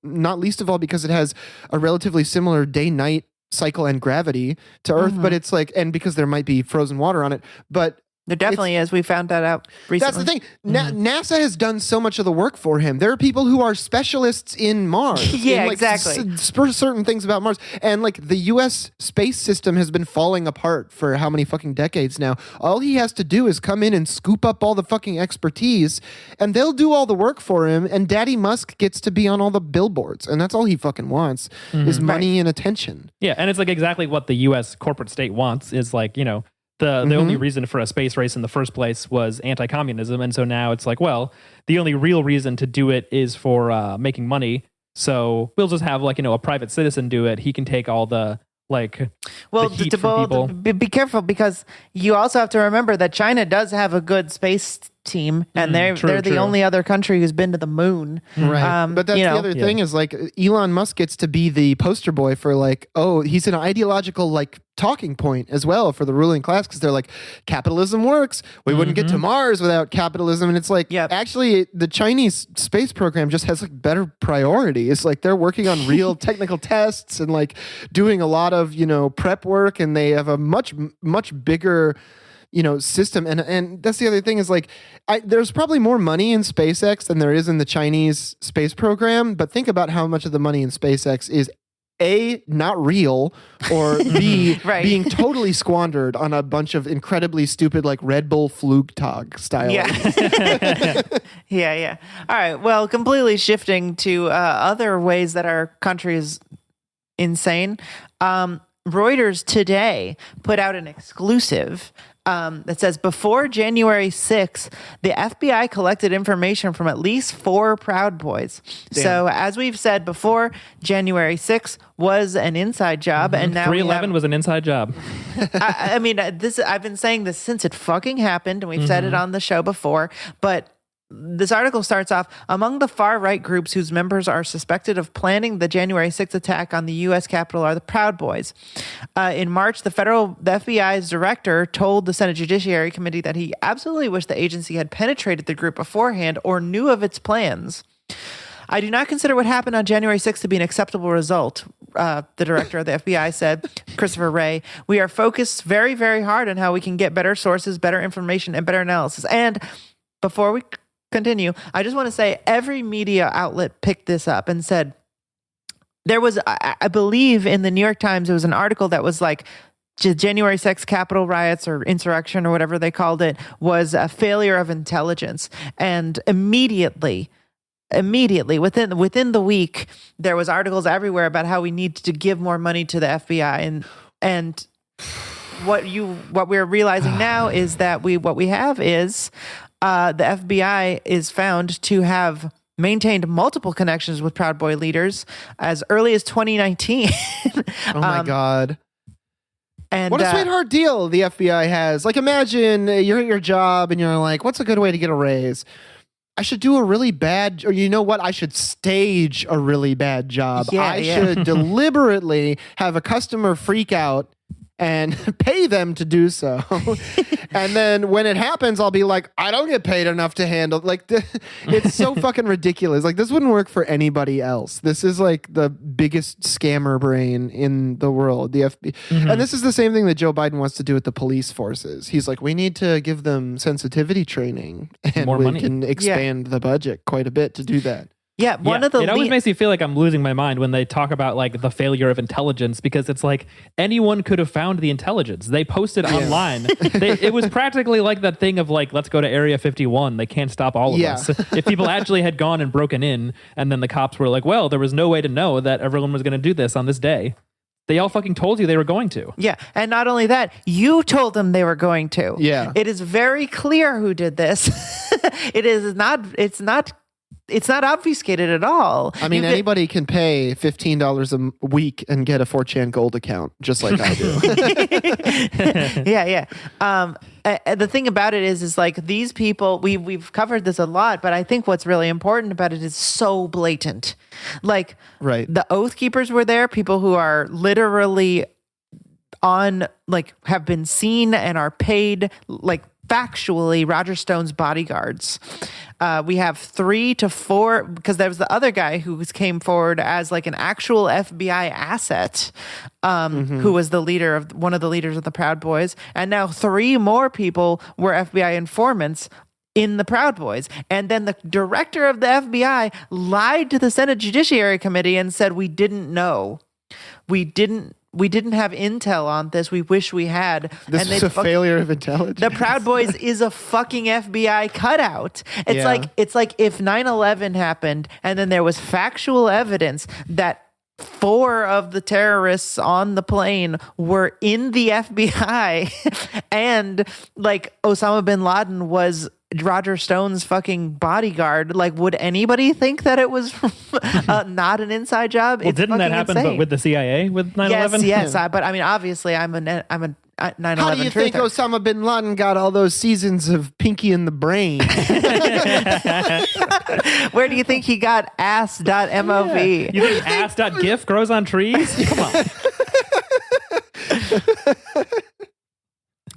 not least of all because it has a relatively similar day-night cycle and gravity to Earth, but it's like, and because there might be frozen water on it, but There definitely is. We found that out recently. that's the thing. NASA has done so much of the work for him. There are people who are specialists in Mars. Yeah, in, like, exactly. Certain things about Mars. And like the US space system has been falling apart for how many fucking decades now. All he has to do is come in and scoop up all the fucking expertise and they'll do all the work for him. And Daddy Musk gets to be on all the billboards. And that's all he fucking wants is money and attention. Yeah, and it's like exactly what the U.S. corporate state wants is like, the only reason for a space race in the first place was anti-communism. And so now it's like, well, the only real reason to do it is for making money. So we'll just have like, a private citizen do it. He can take all the like Well, the heat from people. be careful because you also have to remember that China does have a good space team, and they're the true. only other country who's been to the moon. Right. But that's the other thing is like Elon Musk gets to be the poster boy for like, oh, he's an ideological like talking point as well for the ruling class because they're like, capitalism works. We wouldn't get to Mars without capitalism. And it's like, Yep. actually, the Chinese space program just has like better priorities. Like they're working on real technical tests and like doing a lot of, prep work, and they have a much bigger system. And that's the other thing is like, there's probably more money in SpaceX than there is in the Chinese space program. But think about how much of the money in SpaceX is A, not real, or B, Right. being totally squandered on a bunch of incredibly stupid, like Red Bull Flugtag style. Yeah. Yeah. All right. Well, completely shifting to other ways that our country is insane. Reuters today put out an exclusive that says before January 6th, the FBI collected information from at least 4 Proud Boys. Damn. So as we've said before, January 6th was an inside job, and now 311 was an inside job. I mean, I've been saying this since it fucking happened, and we've said it on the show before, but this article starts off, among the far-right groups whose members are suspected of planning the January 6th attack on the U.S. Capitol are the Proud Boys. In March, the FBI's director told the Senate Judiciary Committee that he absolutely wished the agency had penetrated the group beforehand or knew of its plans. I do not consider what happened on January 6th to be an acceptable result, the director of the FBI said, Christopher Wray. We are focused very, very hard on how we can get better sources, better information, and better analysis. And before we continue, I just want to say every media outlet picked this up and said there was, I believe in the New York Times, there was an article that was like January 6th Capitol riots or insurrection or whatever they called it was a failure of intelligence. And immediately within the week, there was articles everywhere about how we need to give more money to the FBI. And what we're realizing now is that what we have is the FBI is found to have maintained multiple connections with Proud Boy leaders as early as 2019. Oh my God. And what a sweetheart deal the FBI has. Like, imagine you're at your job and you're like, what's a good way to get a raise? I should do a really bad, or you know what? I should stage a really bad job. I should deliberately have a customer freak out and pay them to do so. And then when it happens, I'll be like, I don't get paid enough to handle. Like, it's so fucking ridiculous. Like, this wouldn't work for anybody else. This is like the biggest scammer brain in the world, the FBI. And this is the same thing that Joe Biden wants to do with the police forces. He's like, we need to give them sensitivity training, and More we money. can expand the budget quite a bit to do that. Yeah, one of the it always makes me feel like I'm losing my mind when they talk about like the failure of intelligence, because it's like anyone could have found the intelligence. They posted online. It was practically like that thing of like, let's go to Area 51. They can't stop all of us. If people actually had gone and broken in, and then the cops were like, well, there was no way to know that everyone was going to do this on this day. They all fucking told you they were going to. Yeah. And not only that, you told them they were going to. Yeah. It is very clear who did this. It's not obfuscated at all. I mean, anybody can pay $15 a week and get a 4chan Gold account, just like I do. Yeah. The thing about it is like these people, we've covered this a lot, but I think what's really important about it is so blatant. Like, Right. the Oath Keepers were there, people who are literally on, like, have been seen and are paid, like, factually Roger Stone's bodyguards. We have 3 to 4, because there was the other guy who came forward as like an actual FBI asset, who was one of the leaders of the Proud Boys. And now 3 more people were FBI informants in the Proud Boys. And then the director of the FBI lied to the Senate Judiciary Committee and said, we didn't know. We didn't have intel on this. We wish we had. This is a failure of intelligence. The Proud Boys is a fucking FBI cutout. It's like if 9/11 happened and then there was factual evidence that 4 of the terrorists on the plane were in the FBI and like Osama bin Laden was Roger Stone's fucking bodyguard. Like, would anybody think that it was not an inside job? Well, didn't that happen but with the CIA with 9/11? Yes. But I mean, obviously, I'm a 9/11 How do you think truther. Osama bin Laden got all those seasons of Pinky in the Brain? Where do you think he got ass.mov? You think ass.gif grows on trees? Come on.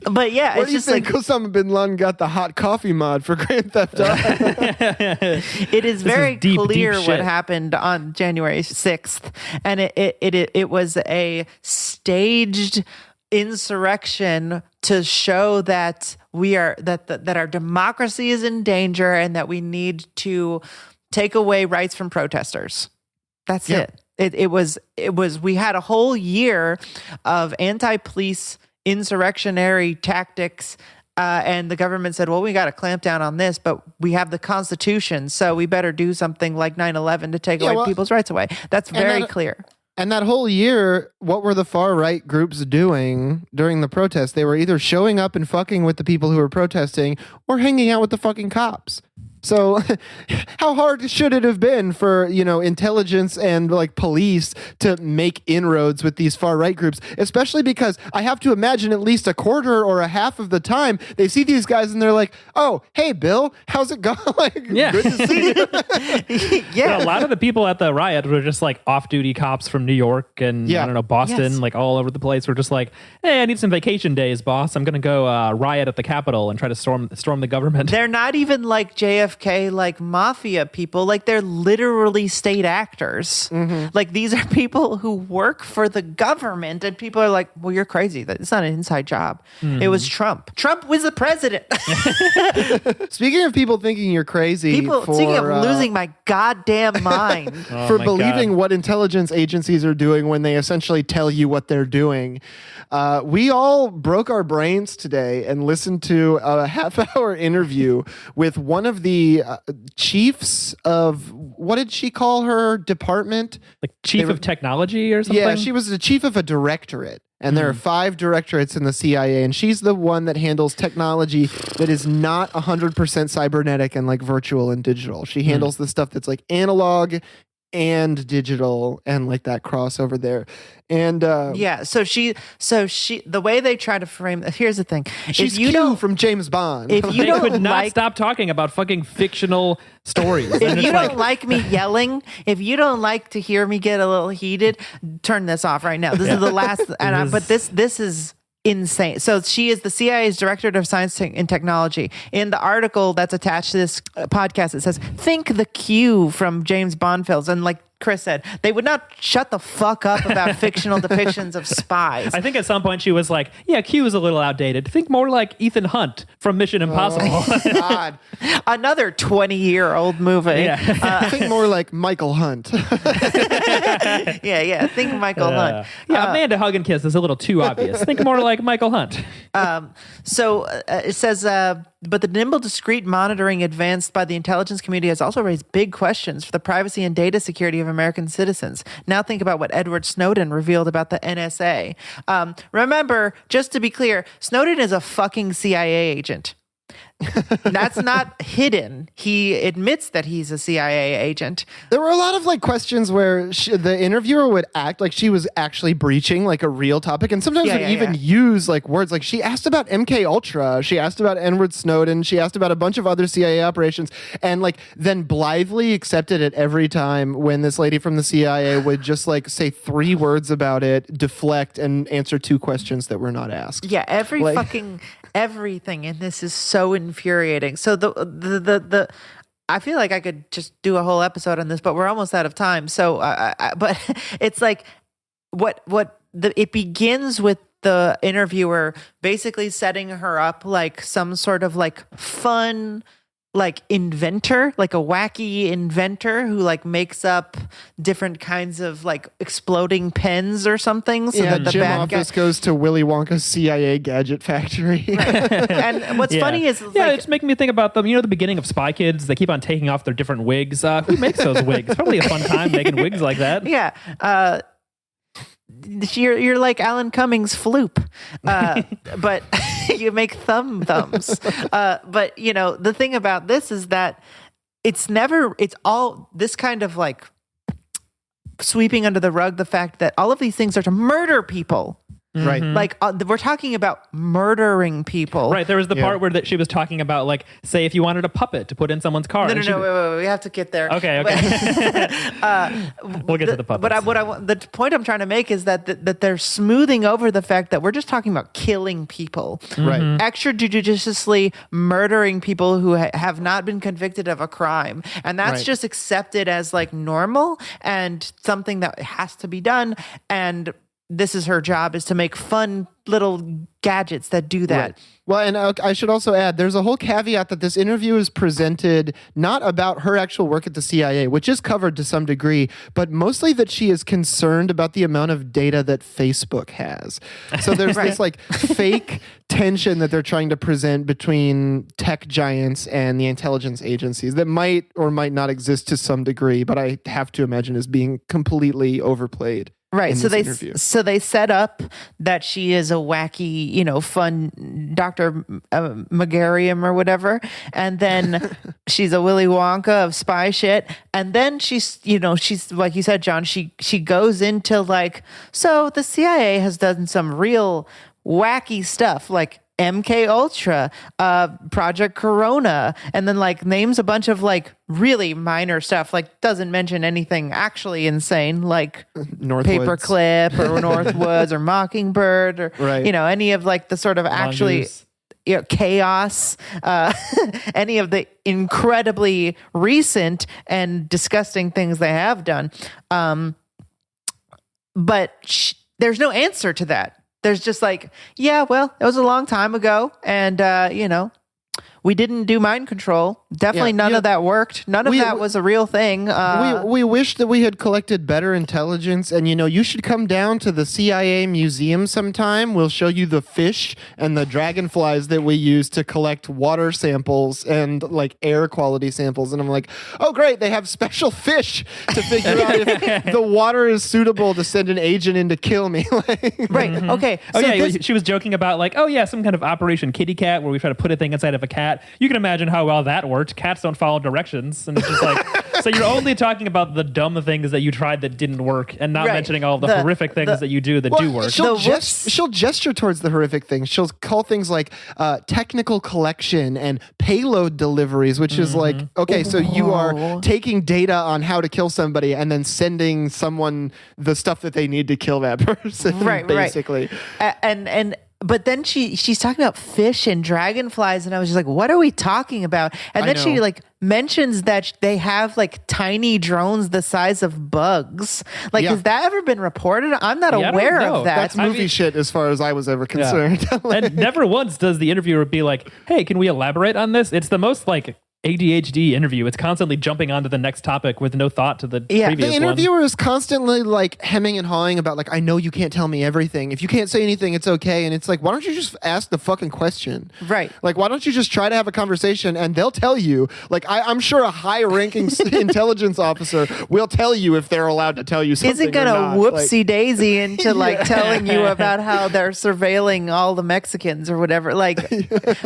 But yeah, Where it's do you just think like Osama bin Laden got the hot coffee mod for Grand Theft Auto? it is very deep, clear deep what shit. happened on January 6th, and it was a staged insurrection to show that that our democracy is in danger and that we need to take away rights from protesters. That's it. We had a whole year of anti-police insurrectionary tactics. And the government said, well, we got to clamp down on this, but we have the Constitution, so we better do something like 9/11 to take people's rights away. That's very clear. And that whole year, what were the far-right groups doing during the protest? They were either showing up and fucking with the people who were protesting or hanging out with the fucking cops. So how hard should it have been for, intelligence and like police to make inroads with these far right groups, especially because I have to imagine at least a quarter or a half of the time they see these guys and they're like, oh, hey, Bill, how's it going? Yeah. Good to see you. Yeah, a lot of the people at the riot were just like off-duty cops from New York and I don't know, Boston, like all over the place. We're just like, hey, I need some vacation days, boss. I'm going to go riot at the Capitol and try to storm the government. They're not even like JFK, like mafia people. Like they're literally state actors. Like these are people who work for the government, and people are like, well, you're crazy. It's not an inside job. It was Trump. Trump was the president. Speaking of people thinking you're crazy, Speaking of losing my goddamn mind. For believing what intelligence agencies are doing when they essentially tell you what they're doing. We all broke our brains today and listened to a half-hour interview with one of the chiefs of, what did she call her department? Like chief of technology or something? Yeah, she was the chief of a directorate. And there are 5 directorates in the CIA, and she's the one that handles technology that is not 100% cybernetic and like virtual and digital. She handles the stuff that's like analog and digital and like that crossover there. And so she the way they try to frame, here's the thing. she's Q from James Bond. If you They don't could not like stop talking about fucking fictional stories. if you don't like me yelling, if you don't like to hear me get a little heated, turn this off right now. This is the last. But this is insane. So she is the CIA's Director of Science and Technology. In the article that's attached to this podcast, it says, think the Q from James Bond films. And like Chris said, they would not shut the fuck up about fictional depictions of spies. I think at some point she was like, yeah, Q is a little outdated. Think more like Ethan Hunt from Mission Impossible. Oh, God. Another 20-year-old movie. Yeah. I think more like Michael Hunt. Yeah. Think Michael Hunt. Yeah, Amanda Hug and Kiss is a little too obvious. Think more like Michael Hunt. So it says, but the nimble, discreet monitoring advanced by the intelligence community has also raised big questions for the privacy and data security of American citizens. Now think about what Edward Snowden revealed about the NSA. Remember, just to be clear, Snowden is a fucking CIA agent. That's not hidden. He admits that he's a CIA agent. There were a lot of like questions where the interviewer would act like she was actually breaching like a real topic, and sometimes would even use like words like she asked about MK Ultra, she asked about Edward Snowden, she asked about a bunch of other CIA operations, and like then blithely accepted it every time when this lady from the CIA would just like say 3 words about it, deflect, and answer 2 questions that were not asked. Yeah, everything in this is so infuriating. So the I feel like I could just do a whole episode on this, but we're almost out of time. So, but it's like it begins with the interviewer basically setting her up like some sort of like fun, like inventor, like a wacky inventor who like makes up different kinds of like exploding pens or something. So that the Jim bad Office guy goes to Willy Wonka's CIA gadget factory. And what's funny is like, it's making me think about them. You know, the beginning of Spy Kids, they keep on taking off their different wigs. Who makes those wigs? Probably a fun time making wigs like that. Yeah. You're like Alan Cummings' Floop, but you make thumbs. But you know, the thing about this is that it's all this kind of like sweeping under the rug the fact that all of these things are to murder people. Right. Like we're talking about murdering people. Right. There was the part where that she was talking about, like, say, if you wanted a puppet to put in someone's car. No, wait. We have to get there. Okay. We'll get to the puppets. But the point I'm trying to make is that they're smoothing over the fact that we're just talking about killing people. Right. Extrajudiciously murdering people who have not been convicted of a crime. And that's just accepted as like normal and something that has to be done. And this is her job, is to make fun little gadgets that do that. Right. Well, and I should also add, there's a whole caveat that this interview is presented not about her actual work at the CIA, which is covered to some degree, but mostly that she is concerned about the amount of data that Facebook has. So there's Right. this like fake tension that they're trying to present between tech giants and the intelligence agencies that might or might not exist to some degree, but I have to imagine is being completely overplayed. Right. in So this they interview. so they set up that she is a wacky, fun Dr. Megarium or whatever, and then she's a Willy Wonka of spy shit, and then she's like you said, John. She goes into like, so the CIA has done some real wacky stuff like MK Ultra, Project Corona, and then like names a bunch of like really minor stuff, like doesn't mention anything actually insane, like Northwoods. Paperclip or Northwoods or Mockingbird or Right. any of like the sort of actually Mongoose. chaos, any of the incredibly recent and disgusting things they have done. But there's no answer to that. There's just like, yeah, well, it was a long time ago. And, we didn't do mind control. Definitely Yeah, none yeah. of that worked. None of We- that was a real thing. We wish that we had collected better intelligence, and you should come down to the CIA museum sometime. We'll show you the fish and the dragonflies that we use to collect water samples and like air quality samples. And I'm like, oh great, they have special fish to figure out if the water is suitable to send an agent in to kill me. Like, Right. Okay. Oh So yeah, this- she was joking about like, oh yeah, some kind of Operation Kitty Cat where we try to put a thing inside of a cat. You can imagine how well that worked. Cats don't follow directions, and it's just like, so you're only talking about the dumb things that you tried that didn't work, and not Right. mentioning all the The- horrific things that you do that do work. She'll, The whoops. she'll gesture towards the horrific things. She'll call things like technical collection and payload deliveries, which is like, okay, so you are Whoa. taking data on how to kill somebody and then sending someone the stuff that they need to kill that person, Right, right. basically. But then she's talking about fish and dragonflies, and I was just like, what are we talking about? And I then she know. like mentions that they have like tiny drones the size of bugs. Like, Yeah. has that ever been reported? I'm not Yeah, I don't aware know. of that. That's movie shit as far as I was ever concerned. And never once does the interviewer be like, hey, can we elaborate on this? It's the most like ADHD interview. It's constantly jumping onto the next topic with no thought to the Yeah. previous The one. interviewer is constantly like hemming and hawing about like, I know you can't tell me everything. If you can't say anything, it's okay. And it's like, why don't you just ask the fucking question? Right. Like, why don't you just try to have a conversation and they'll tell you. Like, I'm sure a high-ranking intelligence officer will tell you if they're allowed to tell you something. Isn't gonna or not. whoopsie daisy into like Yeah. telling you about how they're surveilling all the Mexicans or whatever. Like,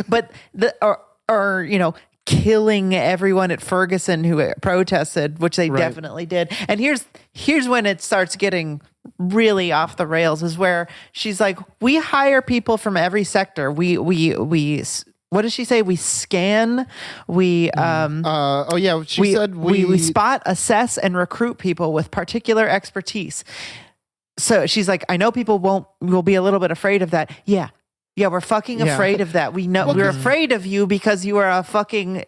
but or killing everyone at Ferguson who protested, which they Right. definitely did. And here's when it starts getting really off the rails, is where she's like, we hire people from every sector. We what does she say? We scan. We oh yeah, she said we spot, assess, and recruit people with particular expertise. So she's like, I know people will be a little bit afraid of that. Yeah, we're fucking Yeah. afraid of that. We know we're afraid of you because you are a fucking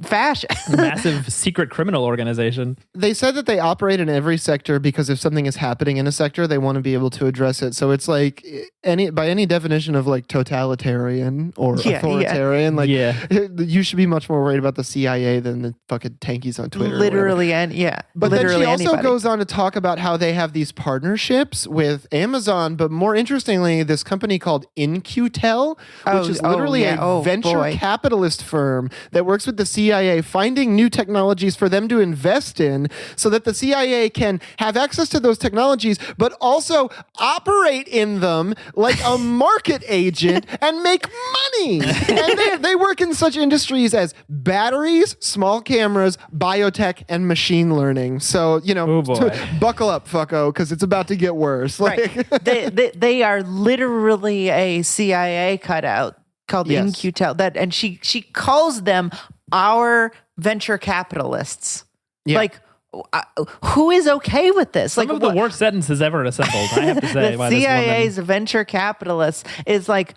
fascist. Massive secret criminal organization. They said that they operate in every sector because if something is happening in a sector, they want to be able to address it. So it's like by any definition of like totalitarian or Yeah, authoritarian, like Yeah. you should be much more worried about the CIA than the fucking tankies on Twitter. or whatever. Literally, and yeah, But then literally she also anybody. goes on to talk about how they have these partnerships with Amazon, but more interestingly, this company called InQtel, which is literally a venture capitalist firm that works with the CIA, finding new technologies for them to invest in so that the CIA can have access to those technologies, but also operate in them like a market agent and make money. And they work in such industries as batteries, small cameras, biotech, and machine learning. So, Oh, boy. buckle up, fucko, because it's about to get worse. Like, Right. they are literally a CIA cutout called Yes. InQtel. And she calls them our venture capitalists. Yeah. Like, who is okay with this? Some Like, of the what- worst sentences ever assembled, I have to say. the by this woman. CIA's venture capitalists is like,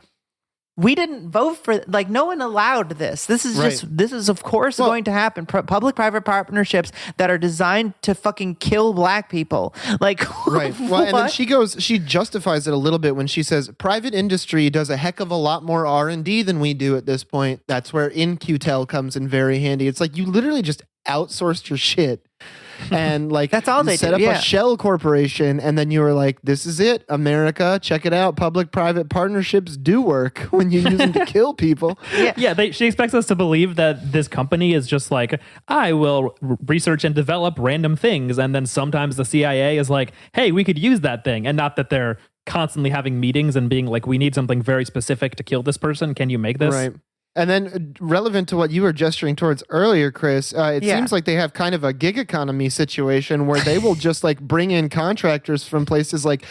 we didn't vote for, like, no one allowed this. This is this is of course going to happen. Public-private partnerships that are designed to fucking kill black people. Like, right. Well, and then she justifies it a little bit when she says private industry does a heck of a lot more R&D than we do at this point. That's where In-Q-Tel comes in very handy. It's like you literally just outsourced your shit. And like that's all they set up a shell corporation, and then you were like, "This is it, America. Check it out. Public-private partnerships do work when you use them to kill people." She expects us to believe that this company is just like, I will research and develop random things, and then sometimes the CIA is like, "Hey, we could use that thing," and not that they're constantly having meetings and being like, "We need something very specific to kill this person. Can you make this?" Right. And then relevant to what you were gesturing towards earlier, Chris, it seems like they have kind of a gig economy situation where they will just like bring in contractors from places like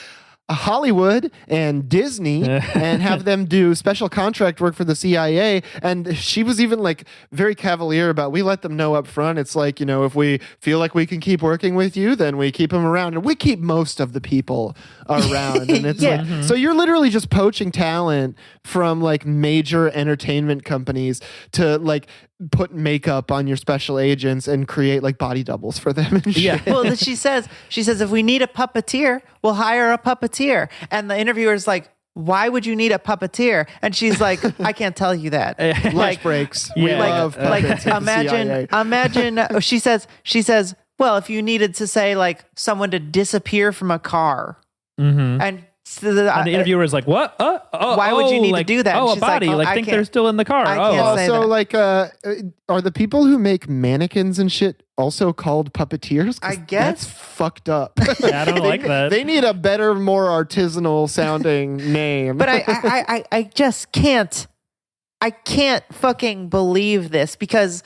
Hollywood and Disney and have them do special contract work for the CIA. And she was even like very cavalier about, we let them know up front. It's like, you know, if we feel like we can keep working with you, then we keep them around, and we keep most of the people around. And it's like, so you're literally just poaching talent from like major entertainment companies to like put makeup on your special agents and create like body doubles for them and shit. Well, she says if we need a puppeteer, we'll hire a puppeteer. And the interviewer's like, why would you need a puppeteer? And she's like, I can't tell you that. Lunch breaks. We love puppets at the CIA. Imagine she says, well, if you needed to say like someone to disappear from a car, and so the interviewer is like, "What? Why would you need to do that?" Oh, a body. Like, I think they're still in the car. I can't say that. Like, are the people who make mannequins and shit also called puppeteers? I guess that's fucked up. Yeah, I don't like that. They need a better, more artisanal sounding name. But I just can't. I can't fucking believe this, because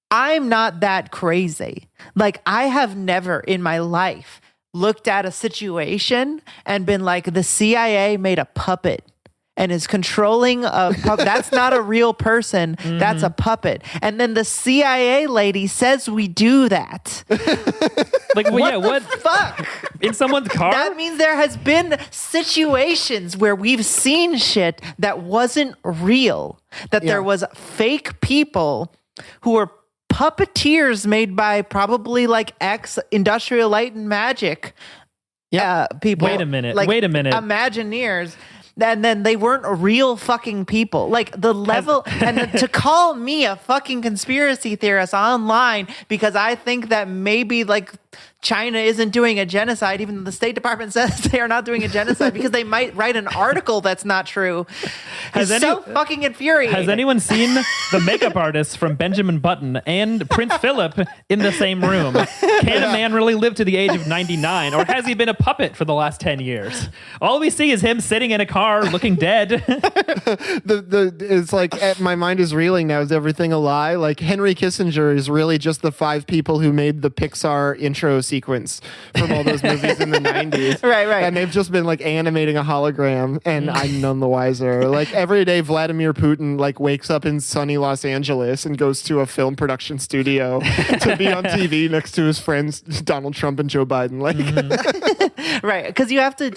I'm not that crazy. Like, I have never in my life looked at a situation and been like, the CIA made a puppet and is controlling a puppet. That's not a real person. That's a puppet. And then the CIA lady says we do that. Like, well, what fuck? In someone's car? That means there has been situations where we've seen shit that wasn't real. That there was fake people who were puppeteers made by probably like ex-Industrial Light and Magic people. Wait a minute. Like Imagineers. And then they weren't real fucking people. Like the level, and then to call me a fucking conspiracy theorist online because I think that maybe like China isn't doing a genocide, even though the State Department says they are not doing a genocide, because they might write an article that's not true. It's so fucking infuriating. Has anyone seen the makeup artist from Benjamin Button and Prince Philip in the same room? Can a man really live to the age of 99, or has he been a puppet for the last 10 years? All we see is him sitting in a car looking dead. It's like my mind is reeling now. Is everything a lie? Like Henry Kissinger is really just the 5 people who made the Pixar intro sequence from all those movies in the 90s. Right. And they've just been like animating a hologram, and I'm none the wiser. Like every day Vladimir Putin like wakes up in sunny Los Angeles and goes to a film production studio to be on TV next to his friends Donald Trump and Joe Biden. Like right, because you have to,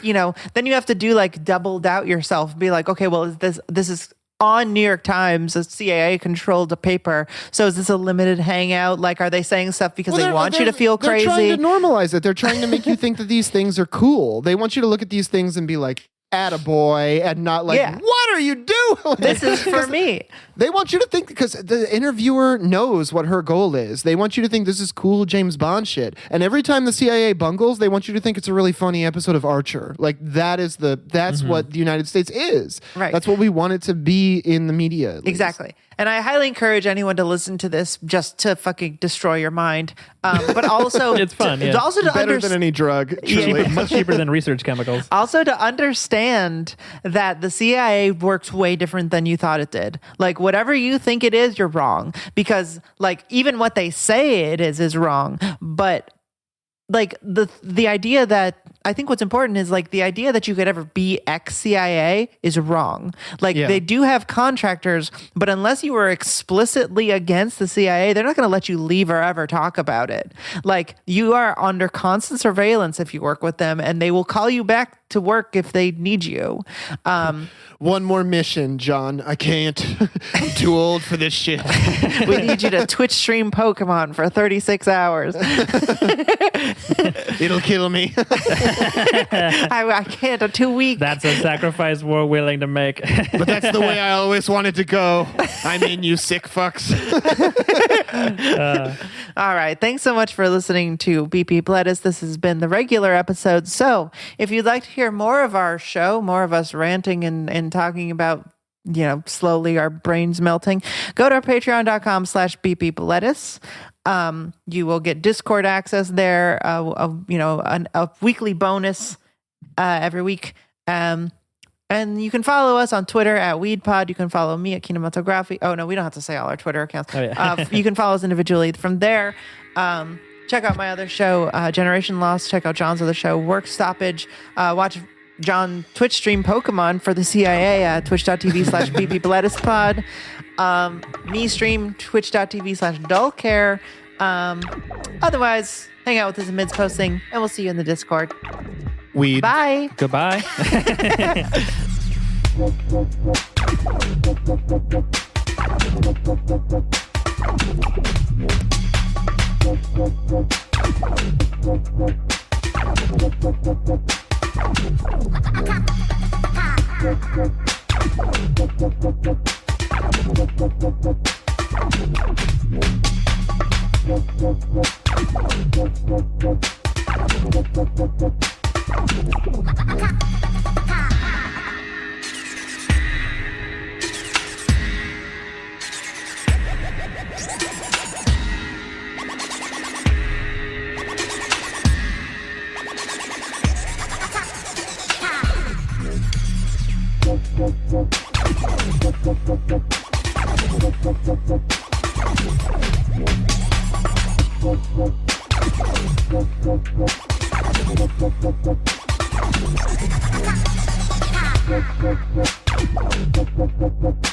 then you have to do like double doubt yourself, be like, okay, well, this is on New York Times, a CIA controlled a paper. So is this a limited hangout? Like, are they saying stuff because they want you to feel crazy? They're trying to normalize it. They're trying to make you think that these things are cool. They want you to look at these things and be like, attaboy, and not like, what are you doing? This is for me. They want you to think, because the interviewer knows what her goal is. They want you to think this is cool James Bond shit. And every time the CIA bungles, they want you to think it's a really funny episode of Archer. Like that's what the United States is. Right. That's what we want it to be in the media. Exactly. And I highly encourage anyone to listen to this just to fucking destroy your mind. But also, it's fun. Also to better than any drug. Much cheaper than research chemicals. Also to understand that the CIA works way different than you thought it did. Like whatever you think it is, you're wrong, because like even what they say it is wrong. But like the idea that I think what's important is like the idea that you could ever be ex-CIA is wrong. Like Yeah. they do have contractors, but unless you were explicitly against the CIA, they're not going to let you leave or ever talk about it. Like you are under constant surveillance if you work with them, and they will call you back to work if they need you. One more mission, John. I can't. I'm too old for this shit. We need you to Twitch stream Pokemon for 36 hours. It'll kill me. I can't. I'm too weak. That's a sacrifice we're willing to make. But that's the way I always wanted to go. I mean, you sick fucks. All right. Thanks so much for listening to BP Lettuce. This has been the regular episode. So if you'd like to hear more of our show, more of us ranting and talking about, slowly our brains melting, go to our patreon.com/BP Lettuce. You will get Discord access there, a weekly bonus every week. And you can follow us on Twitter at WeedPod. You can follow me at Kinematography. Oh, no, we don't have to say all our Twitter accounts. Oh, yeah. You can follow us individually from there. Check out my other show, Generation Lost. Check out John's other show, Work Stoppage. Watch John Twitch stream Pokemon for the CIA at twitch.tv/BPBlettucePod. Me stream twitch.tv/dullcare. Otherwise, hang out with us in Mids posting, and we'll see you in the Discord. Weed. Bye. Goodbye. Ha!